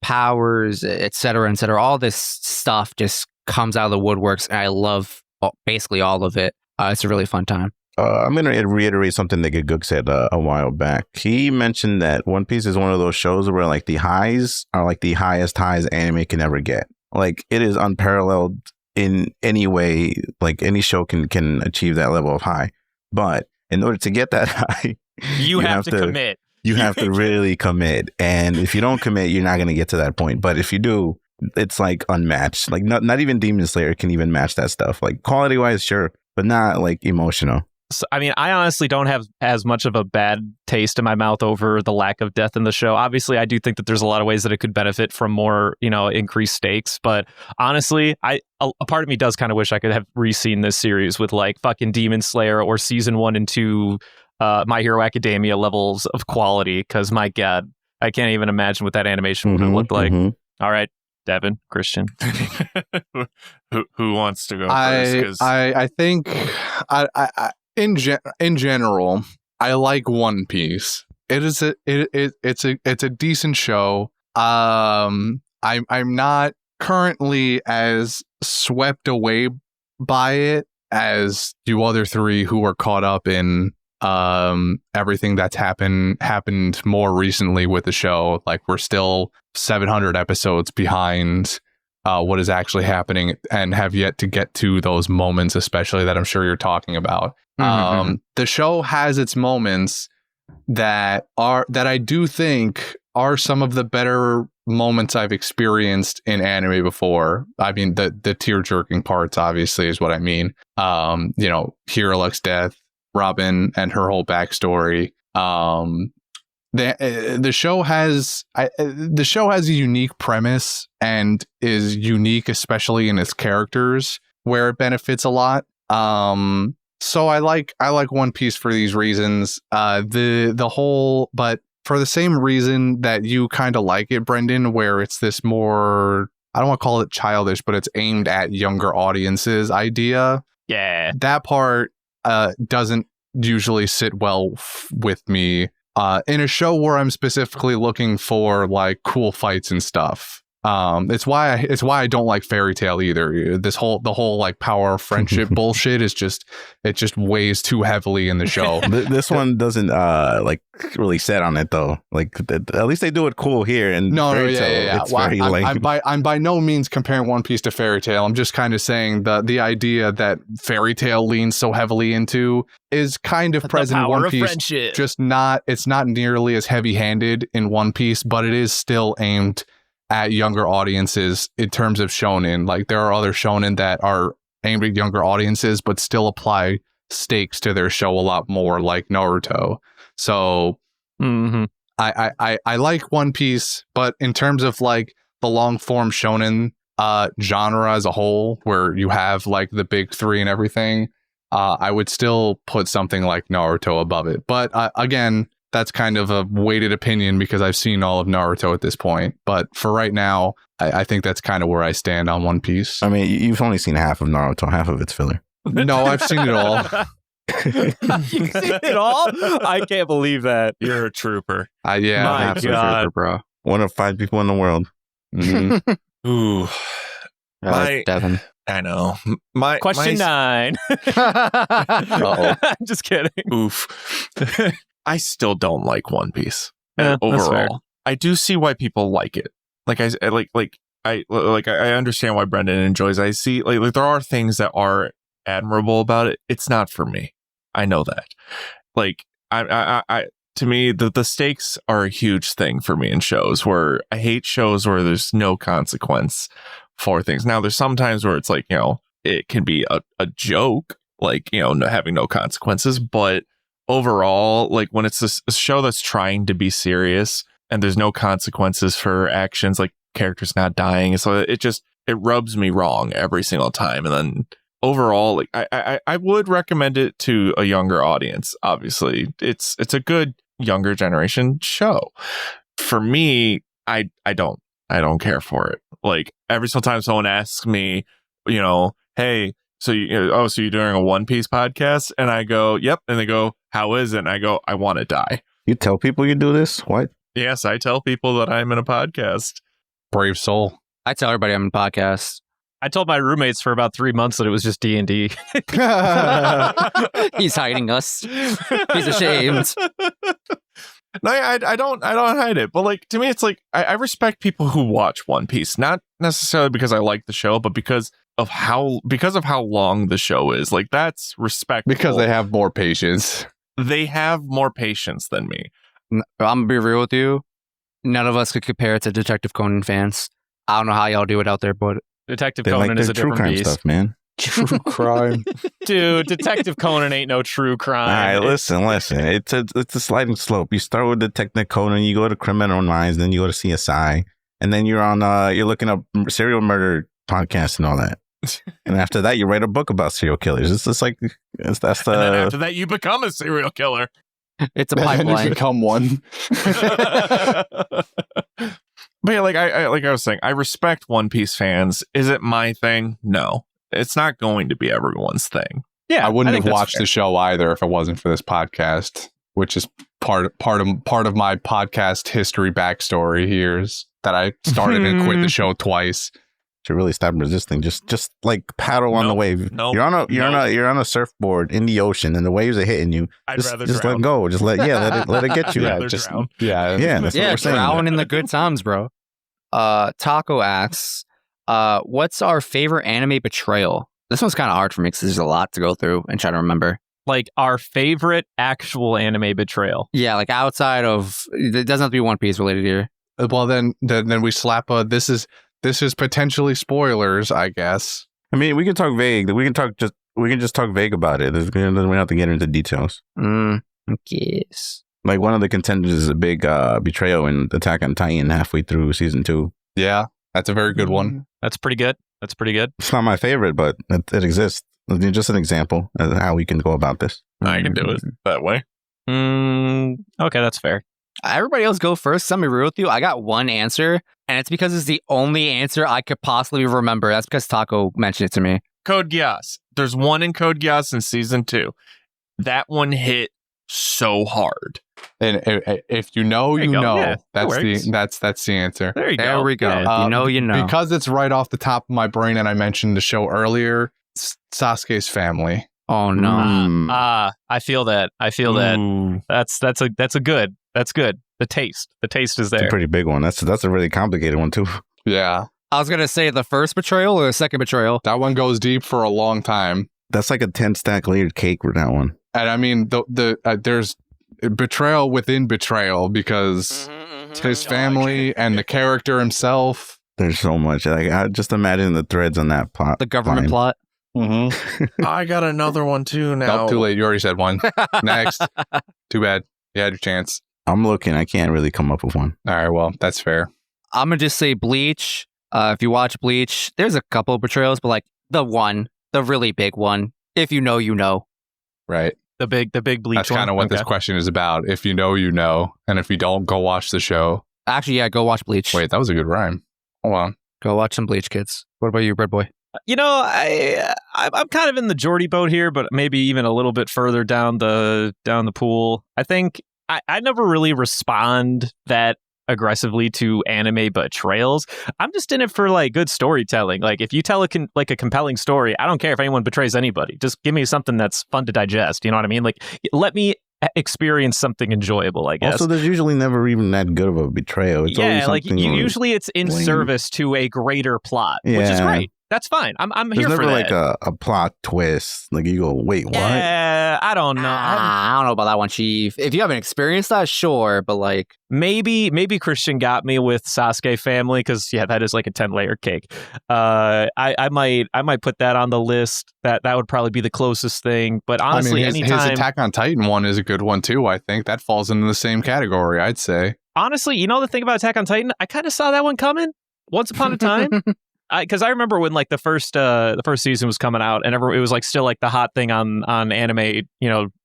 powers, etc., etc. All this stuff just comes out of the woodworks, and I love basically all of it. It's a really fun time. I'm going to reiterate something that Gook said a while back. He mentioned that One Piece is one of those shows where like the highs are like the highest highs anime can ever get. Like it is unparalleled in any way. Like any show can achieve that level of high. But in order to get that high, you have to commit. You have to really commit. And if you don't commit, you're not going to get to that point. But if you do, it's like unmatched. Like not even Demon Slayer can even match that stuff. Like quality wise, sure, but not like emotional. So, I mean, I honestly don't have as much of a bad taste in my mouth over the lack of death in the show. Obviously, I do think that there's a lot of ways that it could benefit from more, increased stakes. But honestly, a part of me does kind of wish I could have re-seen this series with like fucking Demon Slayer or season 1 and 2 My Hero Academia levels of quality. Because my God, I can't even imagine what that animation would have looked like. All right, Devin, Christian. who wants to go first? I think in general, I like One Piece. It's a decent show. I'm not currently as swept away by it as you other three who are caught up in everything that's happened more recently with the show. Like we're still 700 episodes behind what is actually happening and have yet to get to those moments, especially that I'm sure you're talking about. The show has its moments that I do think are some of the better moments I've experienced in anime before. I mean, the tear jerking parts obviously is what I mean. Hero Luck's death, Robin and her whole backstory. The show has a unique premise and is unique, especially in its characters, where it benefits a lot. So I like One Piece for these reasons. But for the same reason that you kind of like it, Brendan, where it's this more, I don't want to call it childish, but it's aimed at younger audiences idea. Yeah, that part doesn't usually sit well with me. In a show where I'm specifically looking for like cool fights and stuff. It's why I don't like Fairy Tail either. The whole like power of friendship bullshit is just weighs too heavily in the show. This one doesn't like really set on it though. Like at least they do it cool here. And it's very lame. I'm by no means comparing One Piece to Fairy Tail. I'm just kind of saying the idea that Fairy Tail leans so heavily into is kind of present in One Piece. Friendship. It's not nearly as heavy-handed in One Piece, but it is still aimed at younger audiences in terms of shonen. Like there are other shonen that are aimed at younger audiences, but still apply stakes to their show a lot more, like Naruto. So I like One Piece, but in terms of like the long form shonen genre as a whole, where you have like the big three and everything, I would still put something like Naruto above it. But again, that's kind of a weighted opinion because I've seen all of Naruto at this point. But for right now, I think that's kind of where I stand on One Piece. I mean, you've only seen half of Naruto, half of it's filler. No, I've seen it all. You've seen it all? I can't believe that. You're a trooper. Yeah, my absolute God, trooper, bro. One of 5 people in the world. Ooh, Devin. I know. Question 9. Uh-oh. I'm just kidding. Oof. I still don't like One Piece Yeah, that's fair. overall. I do see why people like it. I understand why Brendan enjoys it. I see like there are things that are admirable about it. It's not for me. I know that. Like I to me the stakes are a huge thing for me in shows, where I hate shows where there's no consequence for things. Now there's sometimes where it's like, it can be a joke, like, having no consequences, but overall, like when it's a show that's trying to be serious and there's no consequences for actions, like characters not dying, so it rubs me wrong every single time. And then overall, like I would recommend it to a younger audience. Obviously, it's a good younger generation show. For me, I don't care for it. Like every single time someone asks me, hey, so you're doing a One Piece podcast? And I go, yep. And they go, how is it? And I go, I want to die. You tell people you do this? What? Yes, I tell people that I'm in a podcast. Brave soul. I tell everybody I'm in a podcast. I told my roommates for about 3 months that it was just D&D. He's hiding us. He's ashamed. No, I don't hide it. But like to me, it's like I respect people who watch One Piece, not necessarily because I like the show, but because of how long the show is. Like that's respectful. Because they have more patience. They have more patience than me. I'm gonna be real with you. None of us could compare it to Detective Conan fans. I don't know how y'all do it out there, but Detective They Conan like is their a true different crime beast. stuff, man. True crime. Dude, Detective Conan ain't no true crime. All right, listen. It's a sliding slope. You start with Detective Conan, you go to Criminal Minds, then you go to CSI, and then you're looking up serial murder podcasts and all that. And after that, you write a book about serial killers. It's just like that's And then the after that, you become a serial killer. it's a And you pipeline. become one. But yeah, like I was saying, I respect One Piece fans. Is it my thing? No, it's not going to be everyone's thing. Yeah, I wouldn't think have that's watched fair. the show either if it wasn't for this podcast, which is part of my podcast history backstory here is that I started and quit the show twice. to really stop resisting. Just like paddle on the Nope, wave. nope, You're nope. on a surfboard in the ocean, and the waves are hitting you. I'd Just rather let drown. go. Just let it get you. I'd Yeah, rather just drown. yeah. Yeah, that's what Yeah, we're saying. drown in the good times, bro. Taco asks, what's our favorite anime betrayal? This one's kind of hard for me because there's a lot to go through and try to remember. Like our favorite actual anime betrayal. Yeah, like outside of it doesn't have to be One Piece related here. Well, then we slap a. This is potentially spoilers, I guess. I mean, we can talk vague. We can just talk vague about it. We don't have to get into details. Yes. Like one of the contenders is a big betrayal in Attack on Titan halfway through season 2. Yeah, that's a very good one. That's pretty good. It's not my favorite, but it exists. It's just an example of how we can go about this. I can do it that way. Okay, that's fair. Everybody else go first. I'm gonna be real with you. I got one answer, and it's because it's the only answer I could possibly remember. That's because Taco mentioned it to me. Code Geass. There's one in Code Geass in season 2. That one hit so hard. And if you know, There you you go. know. Yeah, that that's the answer. There you There go. we go. Yeah. You know, you know. Because it's right off the top of my brain, and I mentioned the show earlier. Sasuke's family. Oh no. Mm. I feel that. Ooh. That's good. The taste is It's a there. pretty big one. That's a really complicated one too. Yeah, I was gonna say the first betrayal or the second betrayal. that one goes deep for a long time. That's like a 10-stack layered cake with that one. And I mean, there's betrayal within betrayal because his family and the character himself. There's so much. Like I just imagine the threads on that plot. The government line. plot. Mm-hmm. I got another one too now. Nope, too late. You already said one. Next. Too bad. You had your chance. I'm looking. I can't really come up with one. All right. Well, that's fair. I'm gonna just say Bleach. If you watch Bleach, there's a couple of betrayals, but like the really big one. If you know, you know. Right. The big Bleach. That's kind of what this question is about. If you know, you know. And if you don't, go watch the show. Actually, yeah, go watch Bleach. Wait, that was a good rhyme. Hold on. Go watch some Bleach, kids. What about you, Bread Boy? You know, I'm kind of in the Geordie boat here, but maybe even a little bit further down the pool. I think I never really respond that aggressively to anime betrayals. I'm just in it for like good storytelling. Like if you tell a compelling story, I don't care if anyone betrays anybody. Just give me something that's fun to digest. You know what I mean? Like let me experience something enjoyable, I guess. Also, there's usually never even that good of a betrayal. It's always Yeah, like something usually it's in lame. service to a greater plot, which is Yeah. great. That's fine. I'm There's here for never that. like a plot twist. Like you go, wait, what? Yeah, I don't know. I don't know about that one, Chief. If you haven't experienced that, sure, but like Maybe Christian got me with Sasuke family because that is like a 10-layer cake. I might put that on the list. That would probably be the closest thing. But honestly, his anytime. Attack on Titan one is a good one too. I think that falls into the same category. I'd say. Honestly, you know the thing about Attack on Titan, I kind of saw that one coming once upon a time. Because I remember when like the first season was coming out and it was like still like the hot thing on anime,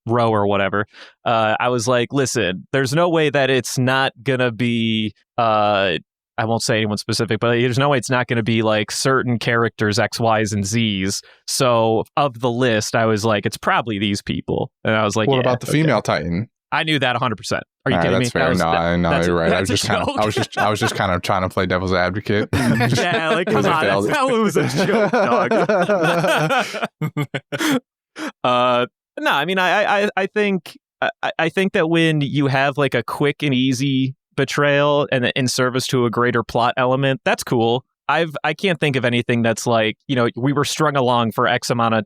Row or whatever. I was like, listen, there's no way that it's not gonna be. I won't say anyone specific, but there's no way it's not going to be like certain characters X, Y's, and Z's. So of the list, I was like, it's probably these people. And I was like, What yeah, about the okay. female Titan? I knew that 100%. Are you All right, kidding me? that's fair. You're right. I was just kind of trying to play devil's advocate. Yeah, like come on, that's how it was a joke, dog. No, I mean, I think that when you have like a quick and easy betrayal and in service to a greater plot element, that's cool. I can't think of anything that's like, we were strung along for X amount of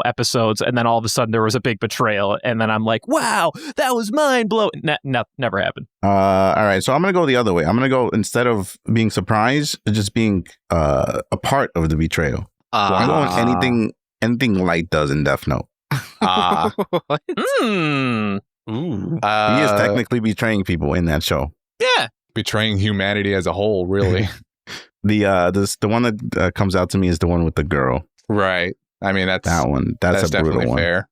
episodes, and then all of a sudden there was a big betrayal, and then I'm like, wow, that was mind blowing. Never happened. All right, so I'm gonna go the other way. I'm gonna go, instead of being surprised, just being a part of the betrayal. I'm going anything Light does in Death Note. What? Ooh. He is technically betraying people in that show. Yeah. Betraying humanity as a whole, really. The one that comes out to me is the one with the girl. Right. I mean, that's that one. That's a brutal definitely one. Fair.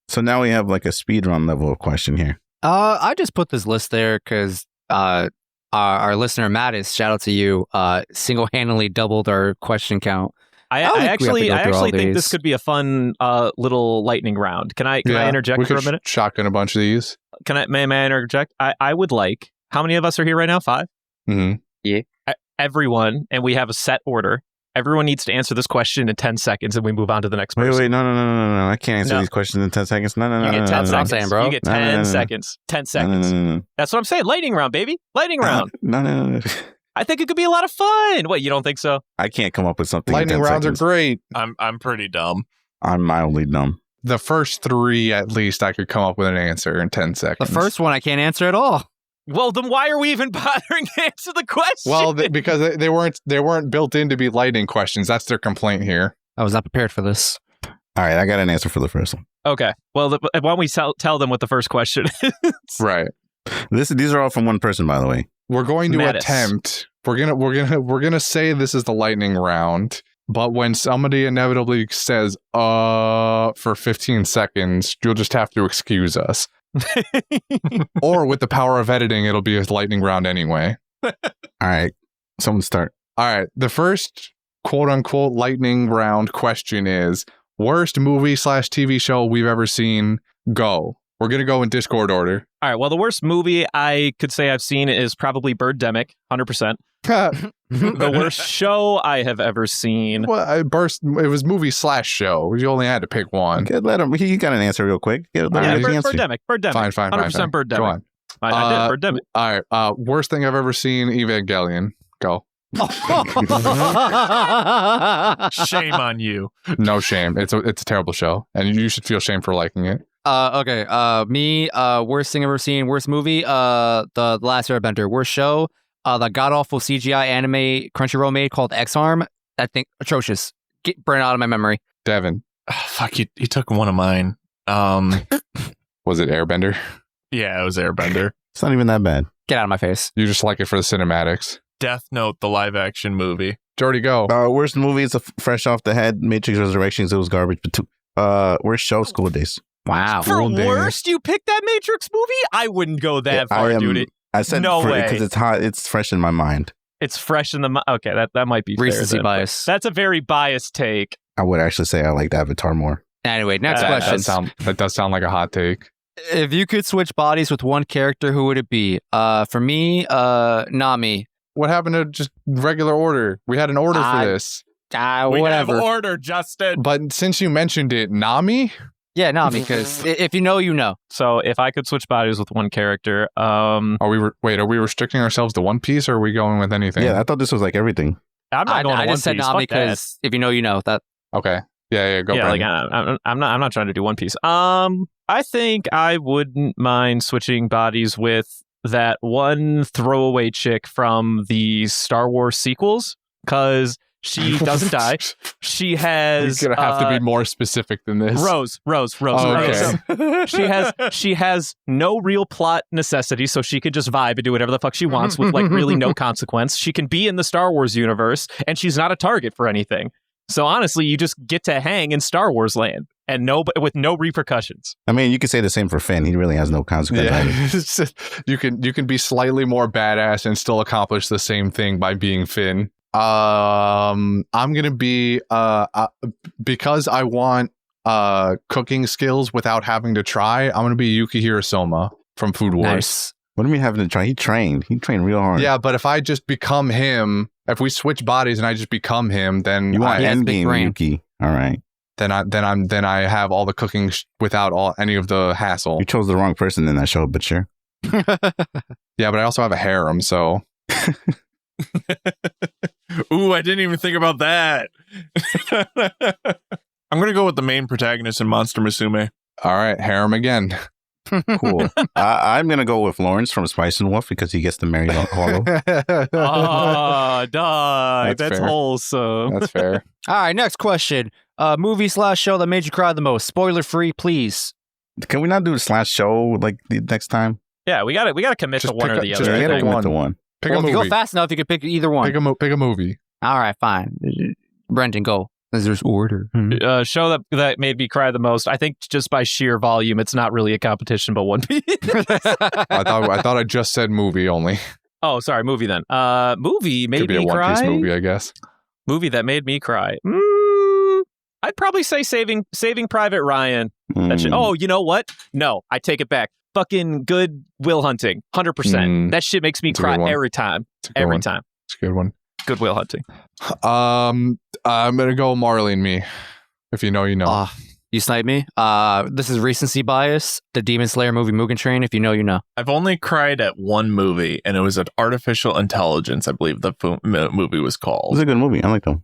So now we have like a speedrun level of question here. I just put this list there because our listener Mattis, shout out to you, single-handedly doubled our question count. I actually think this could be a fun little lightning round. Can I interject for a minute? Shotgun a bunch of these. May I interject? I would like. How many of us are here right now? 5. Mm-hmm. Yeah. Everyone, and we have a set order. Everyone needs to answer this question in 10 seconds, and we move on to the next person. Wait, no. I can't answer these questions in 10 seconds. No. You get 10 seconds. Saying, bro. You get 10 seconds. 10 seconds. No. That's what I'm saying. Lightning round, baby. Lightning round. No. I think it could be a lot of fun. What, you don't think so? I can't come up with something. Lightning rounds are great. I'm pretty dumb. I'm mildly dumb. The first 3, at least, I could come up with an answer in 10 seconds. The first one I can't answer at all. Well, then why are we even bothering to answer the question? Well, because they weren't built in to be lightning questions. That's their complaint here. I was not prepared for this. All right, I got an answer for the first one. Okay. Well, why don't we tell them what the first question is? Right. These are all from one person, by the way. We're going to Mattis. attempt. We're gonna say this is the lightning round. But when somebody inevitably says for 15 seconds, you'll just have to excuse us. Or with the power of editing, it'll be a lightning round anyway. All right, someone start. All right, the first quote-unquote lightning round question is worst movie/TV show we've ever seen. Go. We're going to go in Discord order. All right, well, the worst movie I could say I've seen is probably Birdemic, 100%. The worst show I have ever seen. Well, it was movie/show. You only had to pick one. Okay, let him. He got an answer real quick. Birdemic. Fine. 100% Birdemic. Go on. I did Birdemic. All right. Worst thing I've ever seen. Evangelion. Go. Shame on you. No shame. It's a terrible show, and you should feel shame for liking it. Okay. Me. Worst thing I've ever seen. Worst movie. The Last Airbender. Worst show. The god awful CGI anime Crunchyroll made called X-Arm. I think atrocious. Burn out of my memory. Devin. Fuck, you took one of mine. Was it Airbender? Yeah, it was Airbender. It's not even that bad. Get out of my face. You just like it for the cinematics. Death Note, the live action movie. Jordy, go. Worst movie is fresh off the head. Matrix Resurrections. It was garbage. But worst show. School Days. Wow. For worst, you picked that Matrix movie? I wouldn't go that far, dude. I said no way because it's hot. It's fresh in my mind. It's fresh in the okay. That might be recency fair, bias. That's a very biased take. I would actually say I liked Avatar more. Anyway, next question. That does sound like a hot take. If you could switch bodies with one character, who would it be? For me, Nami. What happened to just regular order? We had an order for this. We whatever. have order, Justin. But since you mentioned it, Nami? Yeah, Nami, because if you know, you know. So if I could switch bodies with one character, Are we restricting ourselves to One Piece, or are we going with anything? Yeah, I thought this was like everything. I'm not going to I One just said Piece. Nami Fuck that. because if you know, you know. That Okay. Yeah. Go. Yeah, like Brandon. I'm not trying to do One Piece. I think I wouldn't mind switching bodies with that one throwaway chick from the Star Wars sequels, because she doesn't die. She has. You're gonna have to be more specific than this. Rose. Oh, okay. She has no real plot necessity, so she could just vibe and do whatever the fuck she wants with like really no consequence. She can be in the Star Wars universe, and she's not a target for anything. So honestly, you just get to hang in Star Wars land and with no repercussions. I mean, you could say the same for Finn. He really has no consequence. Yeah. you can be slightly more badass and still accomplish the same thing by being Finn. I'm gonna be because I want cooking skills without having to try. I'm gonna be Yukihiro Soma from Food Wars. Nice. What do you mean having to try? He trained real hard. Yeah, but if I just become him, if we switch bodies and I just become him, then You want he has a big Endgame brain. Yuki. All right. then I have all the cooking without any of the hassle. You chose the wrong person in that show, but sure. Yeah, but I also have a harem, so Ooh, I didn't even think about that. I'm gonna go with the main protagonist in Monster Musume. all right, harem again. Cool. I'm going to go with Lawrence from Spice and Wolf because he gets to marry Hollow. Oh, dog. That's That's fair. wholesome. That's fair. All right, next question. Movie/show that made you cry the most. Spoiler free, please. Can we not do a / show like the next time? Yeah, we got to commit Just to one pick or a- the just other. pick I a think. one. To one. Pick Well, a if you movie. go fast enough, you can pick either one. Pick a movie. All right, fine. Brendan, go. There's order. Show that made me cry the most. I think just by sheer volume, it's not really a competition, but One Piece. I thought I just said movie only. Oh, sorry, movie then. Movie made Could be a me One cry. Piece movie, I guess. Movie that made me cry. I'd probably say Saving Private Ryan. That shit. Mm. Oh, you know what? No, I take it back. Fucking Good Will Hunting, 100%. Mm. That shit makes me That's a cry good one. every time. It's a good Every one. time. It's a good one. Good Will Hunting. I'm gonna go Marley and Me. If you know, you know. You sniped me. This is recency bias. The Demon Slayer movie Mugen Train. If you know, you know. I've only cried at one movie, and it was at Artificial Intelligence, I believe the movie was It called. was a good movie. I like them.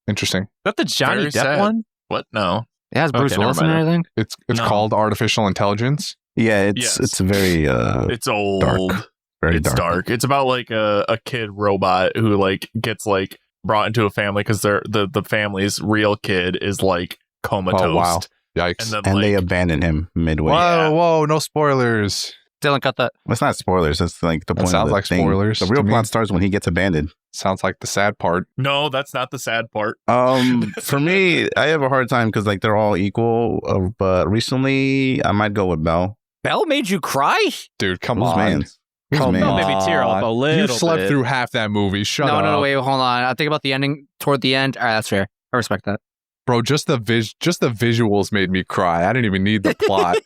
Interesting. Is that the Johnny Very Depp sad. one? What? No. It has Bruce Okay, never Wilson and mind. everything. It's No. called Artificial Intelligence. Yeah, it's Yes. it's very It's old. dark. Very It's dark. It's about like a kid robot who like gets like brought into a family because the family's real kid is like comatose. Oh, wow. Yikes. And then And like, they abandon him midway. Whoa, no spoilers. Dylan, cut that. Well, it's not spoilers. That's like the That point. sounds of the like thing. spoilers The real to me. plot starts when he gets abandoned. Sounds like the sad part. no, that's not the sad part. For me, I have a hard time because like they're all equal. But recently, I might go with Belle. Belle made you cry? Dude, come Who's on. man's? Who's Come man's? on. Maybe tear up a on. little You slept bit. through half that movie. Shut up. No, wait, hold on. I think about the ending toward the end. All right, that's fair. I respect that. Bro, just the visuals made me cry. I didn't even need the plot.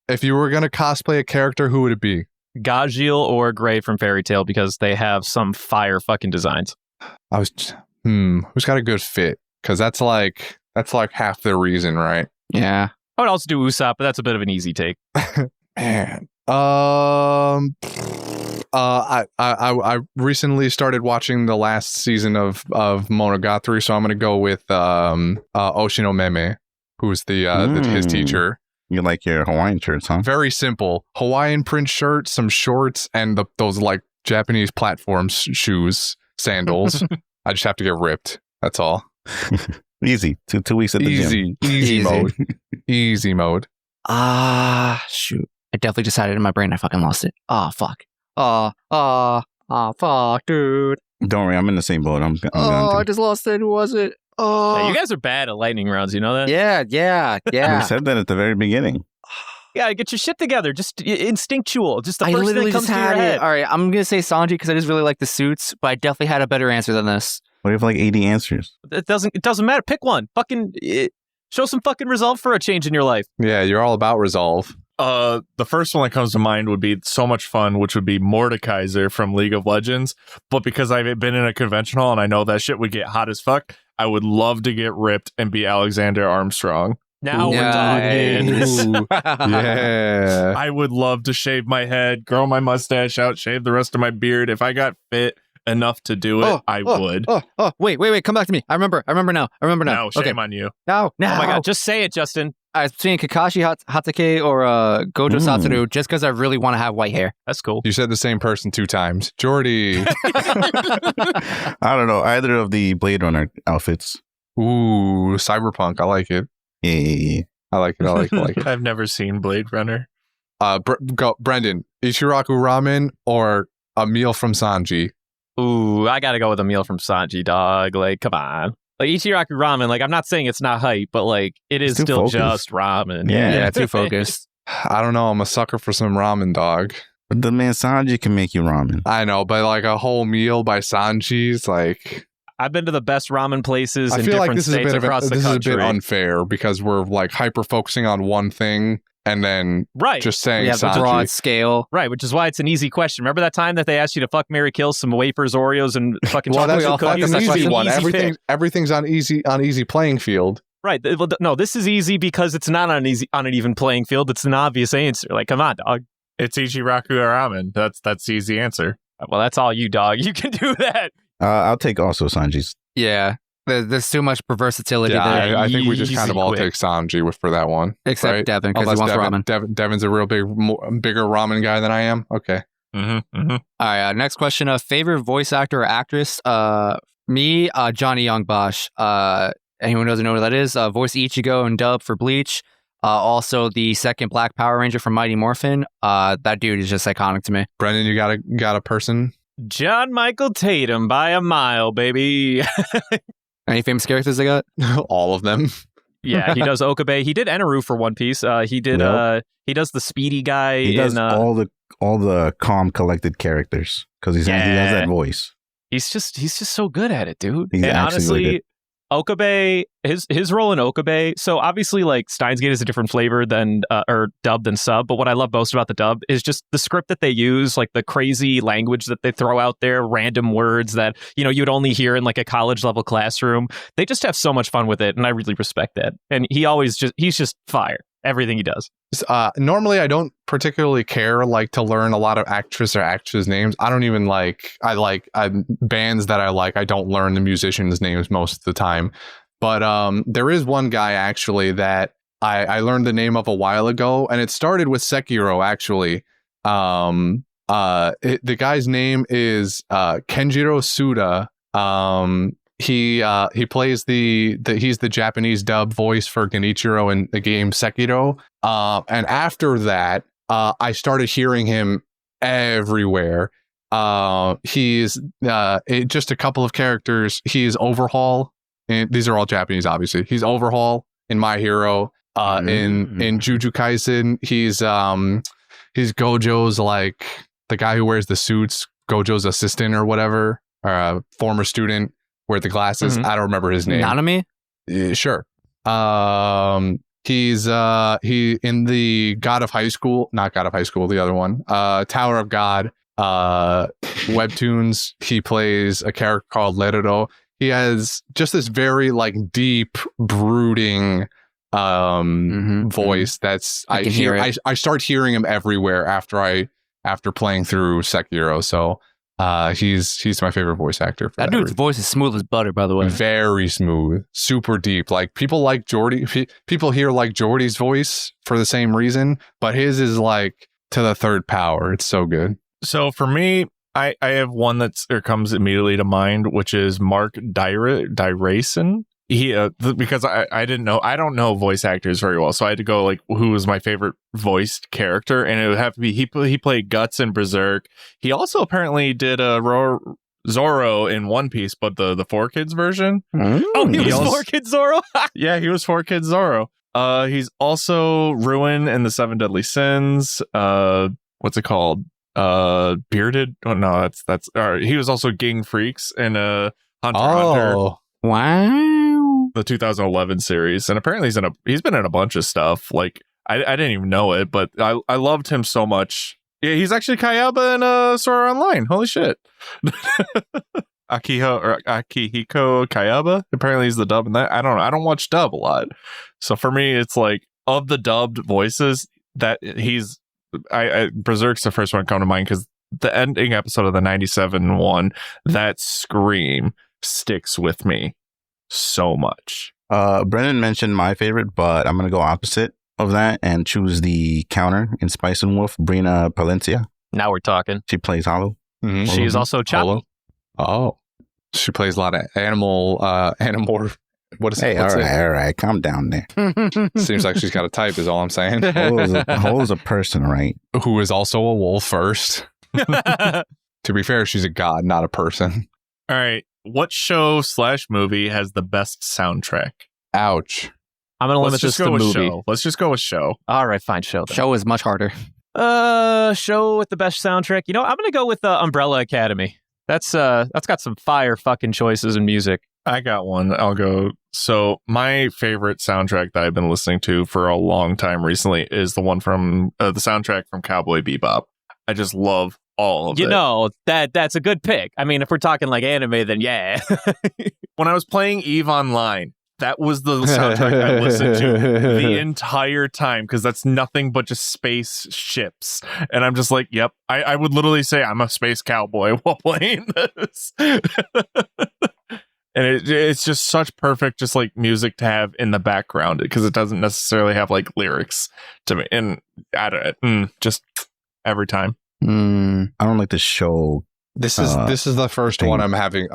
If you were gonna cosplay a character, who would it be? Gajiel or Gray from Fairy Tail because they have some fire fucking designs. Who's got a good fit? Because that's like half the reason, right? Yeah. I would also do Usopp, but that's a bit of an easy take. Man. I recently started watching the last season of Monogatari, so I'm gonna go with Oshino Meme, who's his teacher. You like your Hawaiian shirts, huh? Very simple. Hawaiian print shirt, some shorts, and those like Japanese platform shoes, sandals. I just have to get ripped. That's all. Easy. Two weeks at the gym. Easy mode. Easy mode. Shoot. I definitely decided in my brain I fucking lost it. Oh, fuck. Fuck, dude. Don't worry, I'm in the same boat. I'm I going to. just lost it. Who was it? Oh. Hey, you guys are bad at lightning rounds, you know that? Yeah. We said that at the very beginning. Yeah, get your shit together. Just instinctual. Just the I first thing literally that comes just to your had head. it. All right, I'm gonna say Sanji because I just really like the suits, but I definitely had a better answer than this. We have like 80 answers. It doesn't matter. Pick one. Show some fucking resolve for a change in your life. Yeah, you're all about resolve. The first one that comes to mind would be so much fun, which would be Mordekaiser from League of Legends. But because I've been in a convention hall and I know that shit would get hot as fuck, I would love to get ripped and be Alexander Armstrong. Now we're talking. Ooh. Yeah. I would love to shave my head, grow my mustache out, shave the rest of my beard. If I got fit enough to do it, I would. Wait, come back to me. I remember now. No, shame on you. No. Oh my god, just say it, Justin. I was saying Kakashi Hatake or Gojo Satoru just because I really want to have white hair. That's cool. You said the same person 2 times. Jordy. I don't know. Either of the Blade Runner outfits. Ooh, cyberpunk. I like it. Yeah. I like it. I've never seen Blade Runner. Brendan, Ichiraku ramen or a meal from Sanji? Ooh, I gotta go with a meal from Sanji, dog. Like, come on. Like, Ichiraku ramen, like, I'm not saying it's not hype, but, like, it is It's too still focused. just ramen. Yeah. Too focused. I don't know. I'm a sucker for some ramen, dog. But the man Sanji can make you ramen. I know, but like a whole meal by Sanji's, like I've been to the best ramen places I in feel like different this is a states bit across the this is a country. bit unfair because we're like hyper focusing on one thing and then Right. just saying We have the Sanji. broad scale. Right, which is why it's an easy question. Remember that time that they asked you to fuck, marry, kill some wafers, Oreos, and fucking Well, chocolate that's a cookies? fucking That's easy an one. easy pick. Everything's on easy playing field. Right. Well, no, this is easy because it's not on an even playing field. It's an obvious answer. Like, come on, dog. It's Ichiraku or Ramen. That's the easy answer. Well, that's all you, dog. You can do that. I'll take also Sanji's. Yeah. There's too much versatility Yeah, there. I think we just kind of Easy all quick. take Sanji for that one. Except right? Devin, because he Unless wants ramen. Devin's a real bigger ramen guy than I am. Okay. Mm-hmm. All right, next question. Favorite voice actor or actress? Me, Johnny Young Bosch. Anyone doesn't know what that is? Voice Ichigo and dub for Bleach. Also, the second Black Power Ranger from Mighty Morphin. That dude is just iconic to me. Brendan, you got a person? John Michael Tatum by a mile, baby. Any famous characters they got? All of them. Yeah, he does Okabe. He did Enaru for One Piece. He did. Yep. He does the Speedy guy. He does in, all the calm, collected characters because he has that voice. He's just so good at it, dude. He's and actually honestly, really Okabe, his role in Okabe. So obviously, like Steins Gate is a different flavor than or dub than sub. But what I love most about the dub is just the script that they use, like the crazy language that they throw out there, random words that you'd only hear in like a college level classroom. They just have so much fun with it, and I really respect that. And he's just fire. Everything he does. Normally, I don't particularly care to learn a lot of actress or actress names. I don't even bands that I like. I don't learn the musicians' names most of the time. But there is one guy actually that I learned the name of a while ago, and it started with Sekiro actually. The guy's name is Kenjiro Suda. He plays he's the Japanese dub voice for Genichiro in the game Sekiro. And after that, I started hearing him everywhere. He's just a couple of characters. He's Overhaul, and these are all Japanese, obviously. He's Overhaul in My Hero. In Jujutsu Kaisen, he's Gojo's the guy who wears the suits, Gojo's assistant or whatever, or a former student. Wear the glasses. I don't remember his name. Nanami? Sure. He's he in the God of High School, not God of High School, the other one. Tower of God. Webtoons. He plays a character called Lerdo. He has just this very deep, brooding voice. That's I start hearing him everywhere after playing through Sekiro. So he's my favorite voice actor. For that dude's voice is smooth as butter, by the way. Very smooth, super deep. People like Jordy. People here like Jordy's voice for the same reason, but his is to the third power. It's so good. So for me, I have one that comes immediately to mind, which is Mark Dyrason. He because I don't know voice actors very well, so I had to go who was my favorite voiced character, and it would have to be he played Guts in Berserk. He also apparently did Zoro in One Piece, but the 4Kids version. Oh, he was 4Kids Zoro. Yeah, he was 4Kids Zoro. He's also Ruin in the Seven Deadly Sins. What's it called? Bearded. Oh no, that's. He was also Ging Freaks in Hunter x Hunter. Wow. The 2011 series, and apparently he's been in a bunch of stuff. I didn't even know it, but I loved him so much. Yeah, he's actually Kayaba in Sword Art Online. Holy shit. Akihiko Kayaba. Apparently he's the dub in that. I don't know. I don't watch dub a lot. So for me, it's of the dubbed voices that he's Berserk's the first one to come to mind, because the ending episode of the 97 one, that scream sticks with me so much. Brennan mentioned my favorite, but I'm gonna go opposite of that and choose the counter in Spice and Wolf, Brina Palencia. Now we're talking. She plays Hollow. Mm-hmm. She is also Choppy. Oh, she plays a lot of animal. What is it? Hey, all right, calm down there. Seems like she's got a type, is all I'm saying. Holo's a person, right? Who is also a wolf first. To be fair, she's a god, not a person. All right. What show / movie has the best soundtrack? Ouch. I'm going to limit this to movie. Show. Let's just go with show. All right, fine. Show. Then. Show is much harder. Show with the best soundtrack. I'm going to go with Umbrella Academy. That's got some fire fucking choices in music. I got one. I'll go. So my favorite soundtrack that I've been listening to for a long time recently is the one from the soundtrack from Cowboy Bebop. I just love all of it. You know, that's a good pick. I mean, if we're talking like anime, then yeah. When I was playing EVE Online, that was the soundtrack I listened to the entire time because that's nothing but just space ships. And I'm just like, yep, I would literally say I'm a space cowboy while playing this. And it's just such perfect, just like music to have in the background because it doesn't necessarily have like lyrics to me. And I don't, just every time. I don't like the show. This is the first thing. one I'm having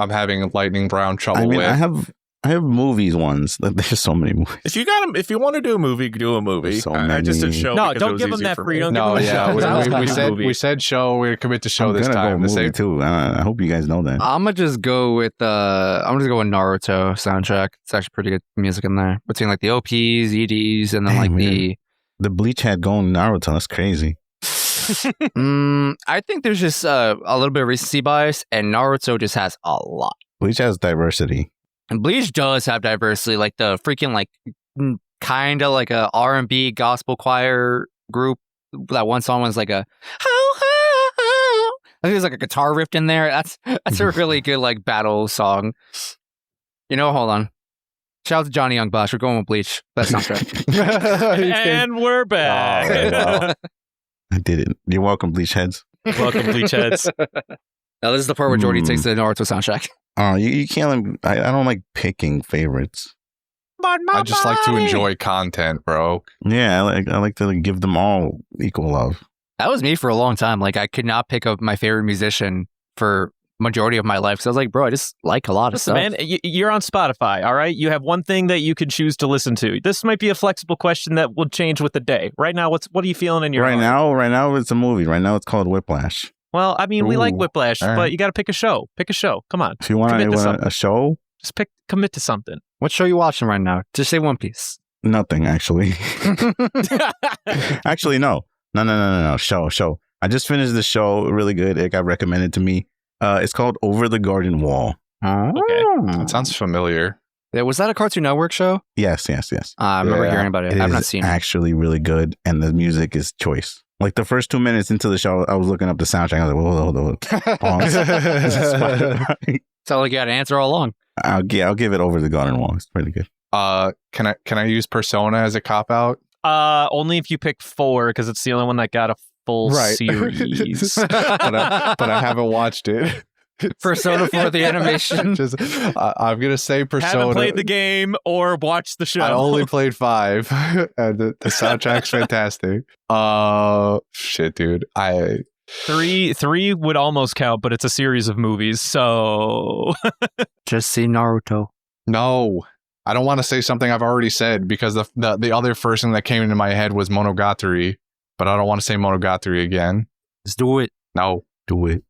lightning brown trouble I mean, with. I have movies ones. There's so many movies. If you want to do a movie, do a movie. So I just did show. No, because don't it was give them easy that for free. me. Don't No, give them yeah, that we said show. We're commit to show I'm this gonna time. go The movie same. too. I hope you guys know that. I'm gonna just go with Naruto soundtrack. It's actually pretty good music in there between like the OPs, EDs, and then Dang, like man. The Bleach had going Naruto. That's crazy. I think there's just a little bit of recency bias, and Naruto just has a lot. Bleach has diversity. And Bleach does have diversity, like the freaking like kind of like a R&B gospel choir group. That one song was like a I think there's like a guitar riff in there. That's a really good like battle song. You know, hold on. Shout out to Johnny Young Bosch. We're going with Bleach. That's not right. And we're back. Oh, wow. I did it. You're welcome, Bleach heads. Welcome, Bleach Heads. Now this is the part where Jordy takes the Naruto soundtrack. Oh, you can't. I don't like picking favorites. I just like to enjoy content, bro. Yeah, I like to give them all equal love. That was me for a long time. Like I could not pick up my favorite musician for majority of my life. So I was like, bro, I just like a lot of Listen, stuff. man, you're on Spotify, all right? You have one thing that you could choose to listen to. This might be a flexible question that will change with the day. Right now, what are you feeling in your Right now, it's a movie. Right now, it's called Whiplash. Well, I mean, we like Ooh, Whiplash, all right. but you got to pick a show. Pick a show. Come on. If you want Commit to something. a show, Just commit to something. What show are you watching right now? Just say One Piece. nothing actually. Actually, no. Show. I just finished the show. Really good. It got recommended to me. It's called Over the Garden Wall. Okay. That sounds familiar. Yeah, was that a Cartoon Network show? Yes. I remember Yeah. hearing about it. It I've is not seen it. actually really good, and the music is choice. Like the first 2 minutes into the show, I was looking up the soundtrack. I was like, hold. Pause. Sound like you had an answer all along. I'll give it Over the Garden Wall. It's pretty good. Can I use Persona as a cop out? Only if you pick 4, because it's the only one that got a full series. but I haven't watched it. Persona 4, the animation. I'm gonna say Persona. Haven't played the game or watched the show. I only played 5, and the soundtrack's fantastic. Shit, dude. 3 would almost count, but it's a series of movies, so Just see Naruto. No, I don't want to say something I've already said because the other first thing that came into my head was Monogatari, but I don't want to say Monogatari again. Just do it. No, Do it.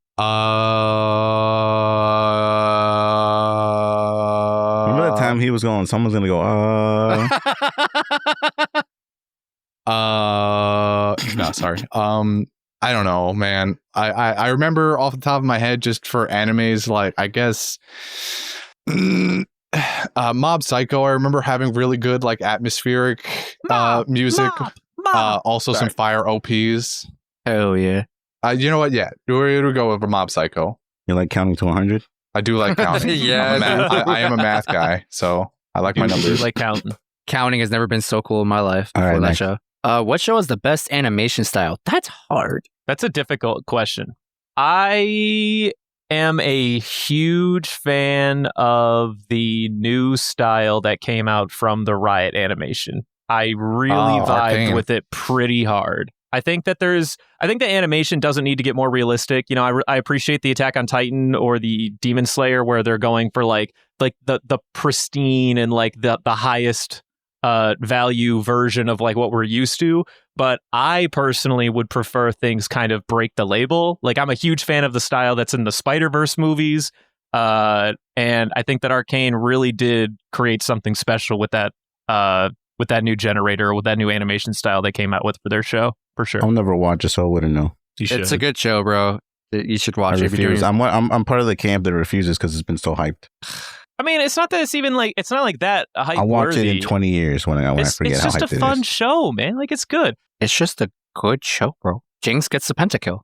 Remember that time he was going, someone's going to go, no, sorry. I don't know, man. I remember off the top of my head, just for animes, like I guess Mob Psycho. I remember having really good like atmospheric music. Also some fire OPs. Hell yeah. You know what? Yeah, we'll go with Mob Psycho. You like counting to 100? I do like counting. Yeah, I am a math guy, so I like my you numbers. like counting. Counting has never been so cool in my life All before right, that next. show. What show is the best animation style? That's hard. That's a difficult question. I am a huge fan of the new style that came out from the Riot Animation. I really vibed Arcane. with it pretty hard. I think that the animation doesn't need to get more realistic. You know, I appreciate the Attack on Titan or the Demon Slayer where they're going for like the pristine and like the highest value version of like what we're used to. But I personally would prefer things kind of break the label. Like I'm a huge fan of the style that's in the Spider-Verse movies. And I think that Arcane really did create something special with that new generator, with that new animation style they came out with for their show, for sure. I'll never watch it, so I wouldn't know. It's a good show, bro. You should watch I it. If you're refuse. doing- I'm part of the camp that refuses because it's been so hyped. I mean, it's not that it's even like it's not like that hype. I'll watch it in 20 years when I forget it's how just hyped a it fun is. show, man. Like it's good. It's just a good show, bro. Jinx gets the pentakill.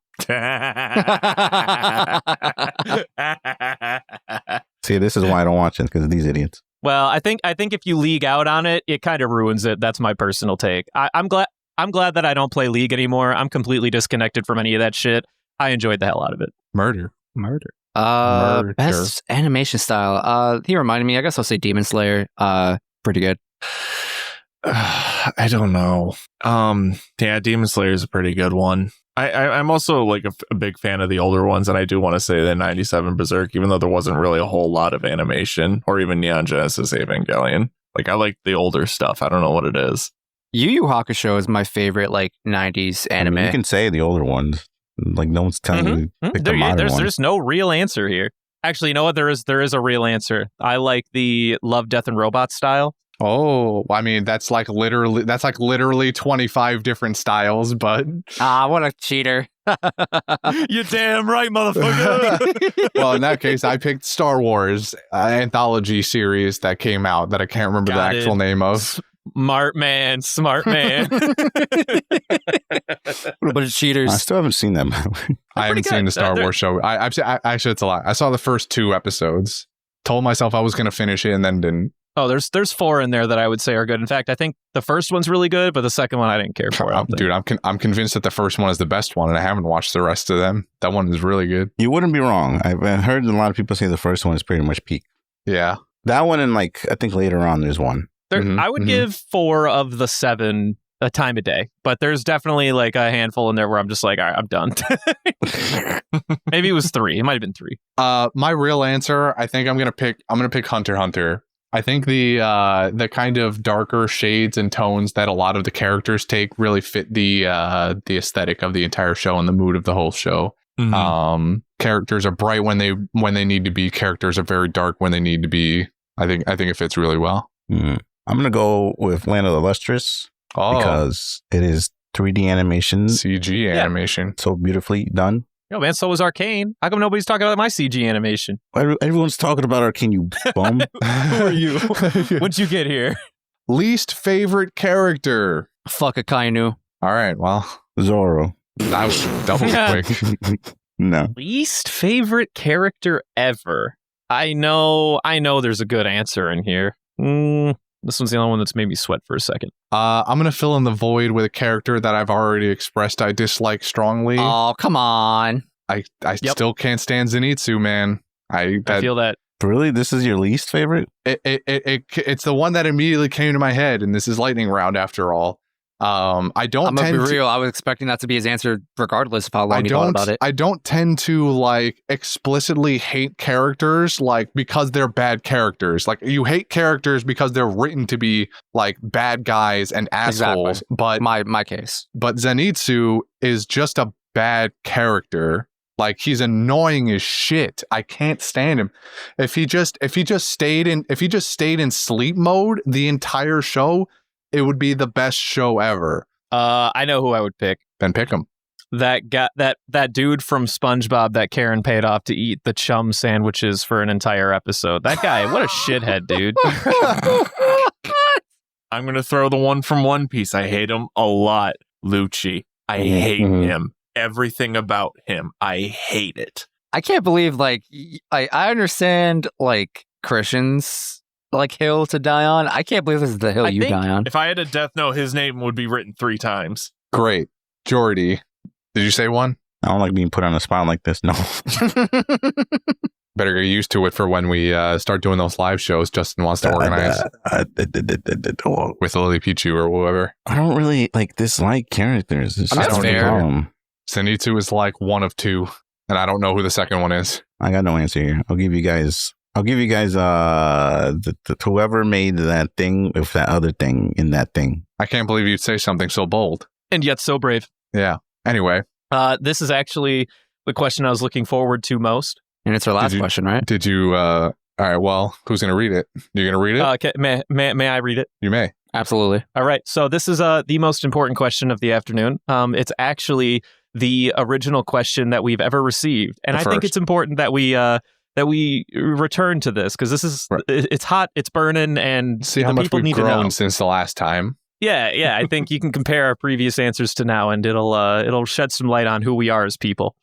See, this is why I don't watch it, because of these idiots. Well, I think if you league out on it, it kind of ruins it. That's my personal take. I'm glad that I don't play League anymore. I'm completely disconnected from any of that shit. I enjoyed the hell out of it. Murder. Best animation style. He reminded me. I guess I'll say Demon Slayer. Pretty good. I don't know. Yeah, Demon Slayer is a pretty good one. I'm also like a big fan of the older ones, and I do want to say that 97 Berserk, even though there wasn't really a whole lot of animation, or even Neon Genesis Evangelion. Like, I like the older stuff. I don't know what it is. Yu Yu Hakusho is my favorite, like, 90s anime. I mean, you can say the older ones. Like, no one's telling you to pick the modern ones. There's no real answer here. Actually, you know what? There is a real answer. I like the Love, Death, and Robots style. Oh, I mean, that's like literally 25 different styles, but what a cheater. You're damn right, motherfucker. well, in that case, I picked Star Wars anthology series that came out that I can't remember the actual name of. Smart man. What a bunch of cheaters. I still haven't seen them. I haven't seen the Star Wars show. Actually, it's a lie. I saw the first 2 episodes. Told myself I was going to finish it and then didn't. Oh, there's 4 in there that I would say are good. In fact, I think the first one's really good, but the second one I didn't care for. Dude, I'm convinced that the first one is the best one, and I haven't watched the rest of them. That one is really good. You wouldn't be wrong. I've heard a lot of people say the first one is pretty much peak. Yeah. That one, and like, I think later on there's one. I would give 4 of the 7 a time of day, but there's definitely like a handful in there where I'm just like, all right, I'm done. Maybe it was 3. It might have been 3. My real answer, I think I'm gonna pick Hunter x Hunter. I think the kind of darker shades and tones that a lot of the characters take really fit the aesthetic of the entire show and the mood of the whole show. Mm-hmm. Characters are bright when they need to be. Characters are very dark when they need to be. I think it fits really well. I'm gonna go with Land of the Lustrous because it is 3D animation, CG animation, so beautifully done. Yo, man, so was Arcane. How come nobody's talking about my CG animation? Everyone's talking about Arcane, you bum. Who are you? When'd you get here? Least favorite character? Fuck Akainu. All right, well, Zoro. That was double quick. No. Least favorite character ever? I know there's a good answer in here. This one's the only one that's made me sweat for a second. I'm going to fill in the void with a character that I've already expressed I dislike strongly. Oh, come on. I still can't stand Zenitsu, man. I feel that. Really? This is your least favorite? It's the one that immediately came to my head, and this is lightning round after all. I'm gonna be real. I was expecting that to be his answer, regardless of how long you thought about it. I don't tend to like explicitly hate characters like because they're bad characters. Like you hate characters because they're written to be like bad guys and assholes. Exactly. But my case. But Zenitsu is just a bad character. Like he's annoying as shit. I can't stand him. If he just stayed in sleep mode the entire show, it would be the best show ever. I know who I would pick. Then pick him. That dude from SpongeBob that Karen paid off to eat the chum sandwiches for an entire episode. That guy, what a shithead, dude. I'm going to throw the one from One Piece. I hate him a lot. Lucci. I hate him. Everything about him. I hate it. I can't believe, like, I understand, like, Christians like hill to die on. I can't believe this is the hill you die on. If I had a death note, his name would be written 3 times. Great. Jordy, did you say one? I don't like being put on the spot like this. No. Better get used to it for when we start doing those live shows Justin wants to organize with Lily Pichu or whoever. I don't really like dislike characters. It's that's fair. Zenitsu is like one of 2, and I don't know who the second one is. I got no answer here. I'll give you guys whoever made that thing with that other thing in that thing. I can't believe you'd say something so bold. And yet so brave. Yeah. Anyway. This is actually the question I was looking forward to most. And it's our last question, right? Did you, all right, well, who's going to read it? You're going to read it? Okay, may I read it? You may. Absolutely. All right. So this is the most important question of the afternoon. It's actually the original question that we've ever received. And I think it's important that we that we return to this because this is it's hot, it's burning, and see how much people we've need grown to know. since the last time. Yeah. I think you can compare our previous answers to now, and it'll shed some light on who we are as people.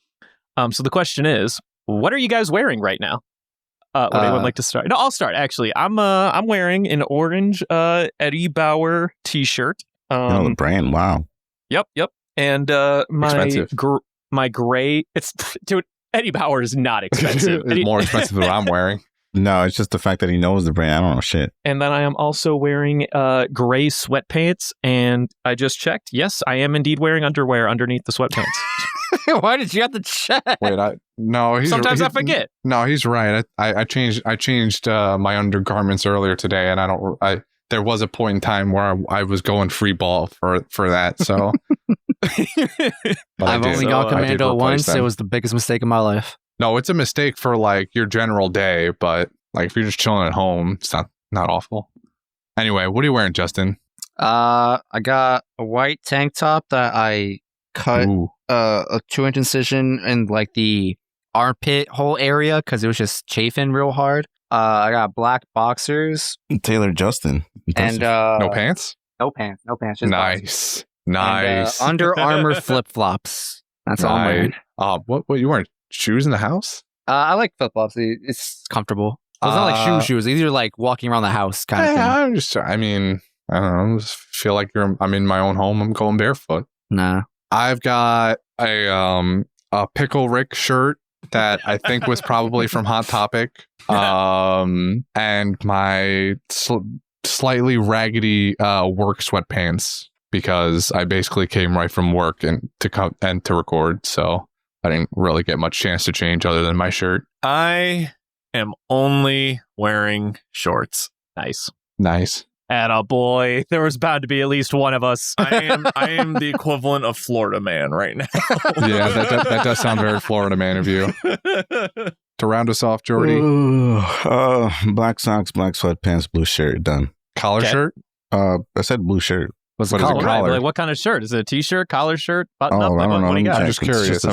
So the question is, what are you guys wearing right now? Would anyone like to start? No, I'll start. Actually, I'm wearing an orange Eddie Bauer T-shirt. The brand. Wow. Yep. And my gray. It's dude. Eddie Bauer is not expensive. It's more expensive than what I'm wearing. No, it's just the fact that he knows the brand. I don't know shit. And then I am also wearing gray sweatpants. And I just checked. Yes, I am indeed wearing underwear underneath the sweatpants. Why did you have to check? Wait, Sometimes I forget. No, he's right. I changed my undergarments earlier today, and there was a point in time where I was going free ball for that. So I've only gone commando once. It was the biggest mistake of my life. No, it's a mistake for like your general day, but like if you're just chilling at home, it's not awful. Anyway, what are you wearing, Justin? I got a white tank top that I cut a 2-inch incision in like the armpit hole area because it was just chafing real hard. I got black boxers. Taylor Justin. And no pants? No pants. Just nice. boxers. And, Under Armour flip flops. That's all I'm wearing. What you wearing? Shoes in the house? I like flip flops. It's comfortable. It's not like shoes. These are like walking around the house kind of thing. I don't know. I just feel like I'm in my own home. I'm going barefoot. Nah. I've got a Pickle Rick shirt that I think was probably from Hot Topic. And my slightly raggedy work sweatpants because I basically came right from work and to record. So I didn't really get much chance to change other than my shirt. I am only wearing shorts. Nice. Atta boy. There was bound to be at least one of us. I am the equivalent of Florida man right now. Yeah, that does sound very Florida man of you. To round us off, Jordy. Black socks, black sweatpants, blue shirt. Done. Collar shirt? I said blue shirt. What is a collar? Right, like what kind of shirt? Is it a t-shirt, collar shirt, button up? I don't know. What do you got? I'm just curious.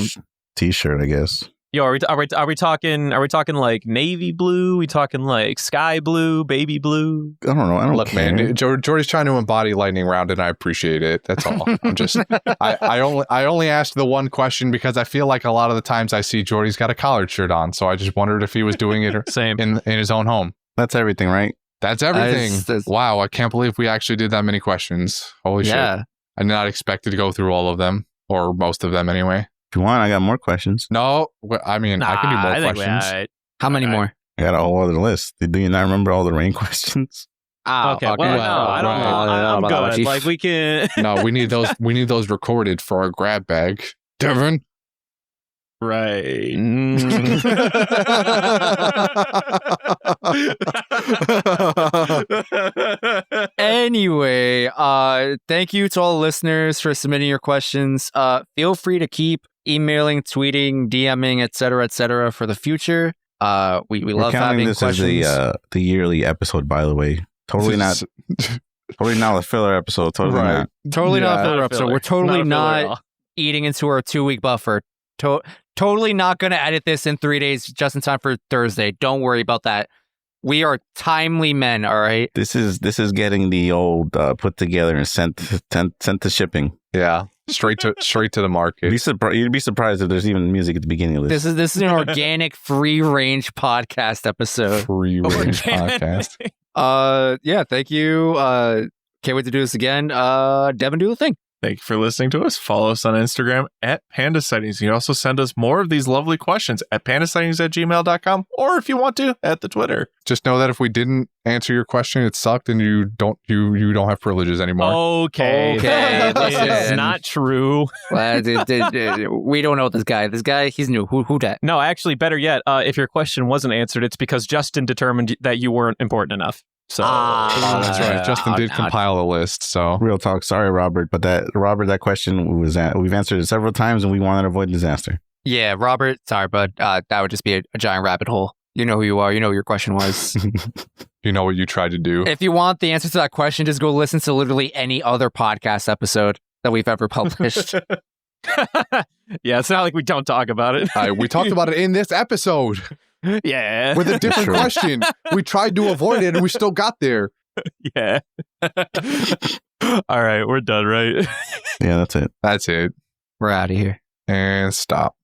T-shirt, I guess. Yo, are we talking like navy blue? We talking like sky blue, baby blue? I don't know. I don't Look, care. man. Jordy's trying to embody lightning round, and I appreciate it. That's all. I'm just. I only asked the one question because I feel like a lot of the times I see Jordy's got a collared shirt on, so I just wondered if he was doing it Same in his own home. That's everything, right? That's everything. Wow, I can't believe we actually did that many questions. Holy shit! I did not expect to go through all of them or most of them anyway. If you want, I got more questions. No, I mean, I can do more questions. How many more? I got a whole other list. Do you not remember all the rain questions? Okay. Well, no, I don't know. I'm good. Like we can. No, we need those. We need those recorded for our grab bag, Devin. Right. Anyway, thank you to all the listeners for submitting your questions. Feel free to keep emailing, tweeting, DMing, etc., for the future. We love having this questions. As the yearly episode, by the way. Totally not a filler episode. Totally not. Totally not a filler episode. We're totally not eating into our 2-week buffer. Totally not going to edit this in 3 days just in time for Thursday. Don't worry about that. We are timely men, all right? This is getting the old put together and sent to shipping. Yeah, straight to the market. You'd be surprised if there's even music at the beginning of this. This is an organic, free range podcast episode. Free range podcast. Yeah, thank you. Can't wait to do this again. Devin, do the thing. Thank you for listening to us. Follow us on Instagram at Panda Sightings. You can also send us more of these lovely questions at pandasightings@gmail.com, or if you want to, at the Twitter. Just know that if we didn't answer your question, it sucked, and you don't have privileges anymore. Okay. This is not true. We don't know this guy. This guy, he's new. Who dat? No, actually, better yet, if your question wasn't answered, it's because Justin determined that you weren't important enough. So that's right. Justin did compile a list. So real talk. Sorry, Robert, but that question we've answered it several times, and we wanted to avoid disaster. Yeah, Robert. Sorry, bud. That would just be a giant rabbit hole. You know who you are. You know what your question was. You know what you tried to do. If you want the answer to that question, just go listen to literally any other podcast episode that we've ever published. Yeah, it's not like we don't talk about it. We talked about it in this episode. Yeah. with a different True. question. We tried to avoid it and we still got there. Yeah. All right, we're done, right? Yeah, that's it. That's it. We're out of here. And stop.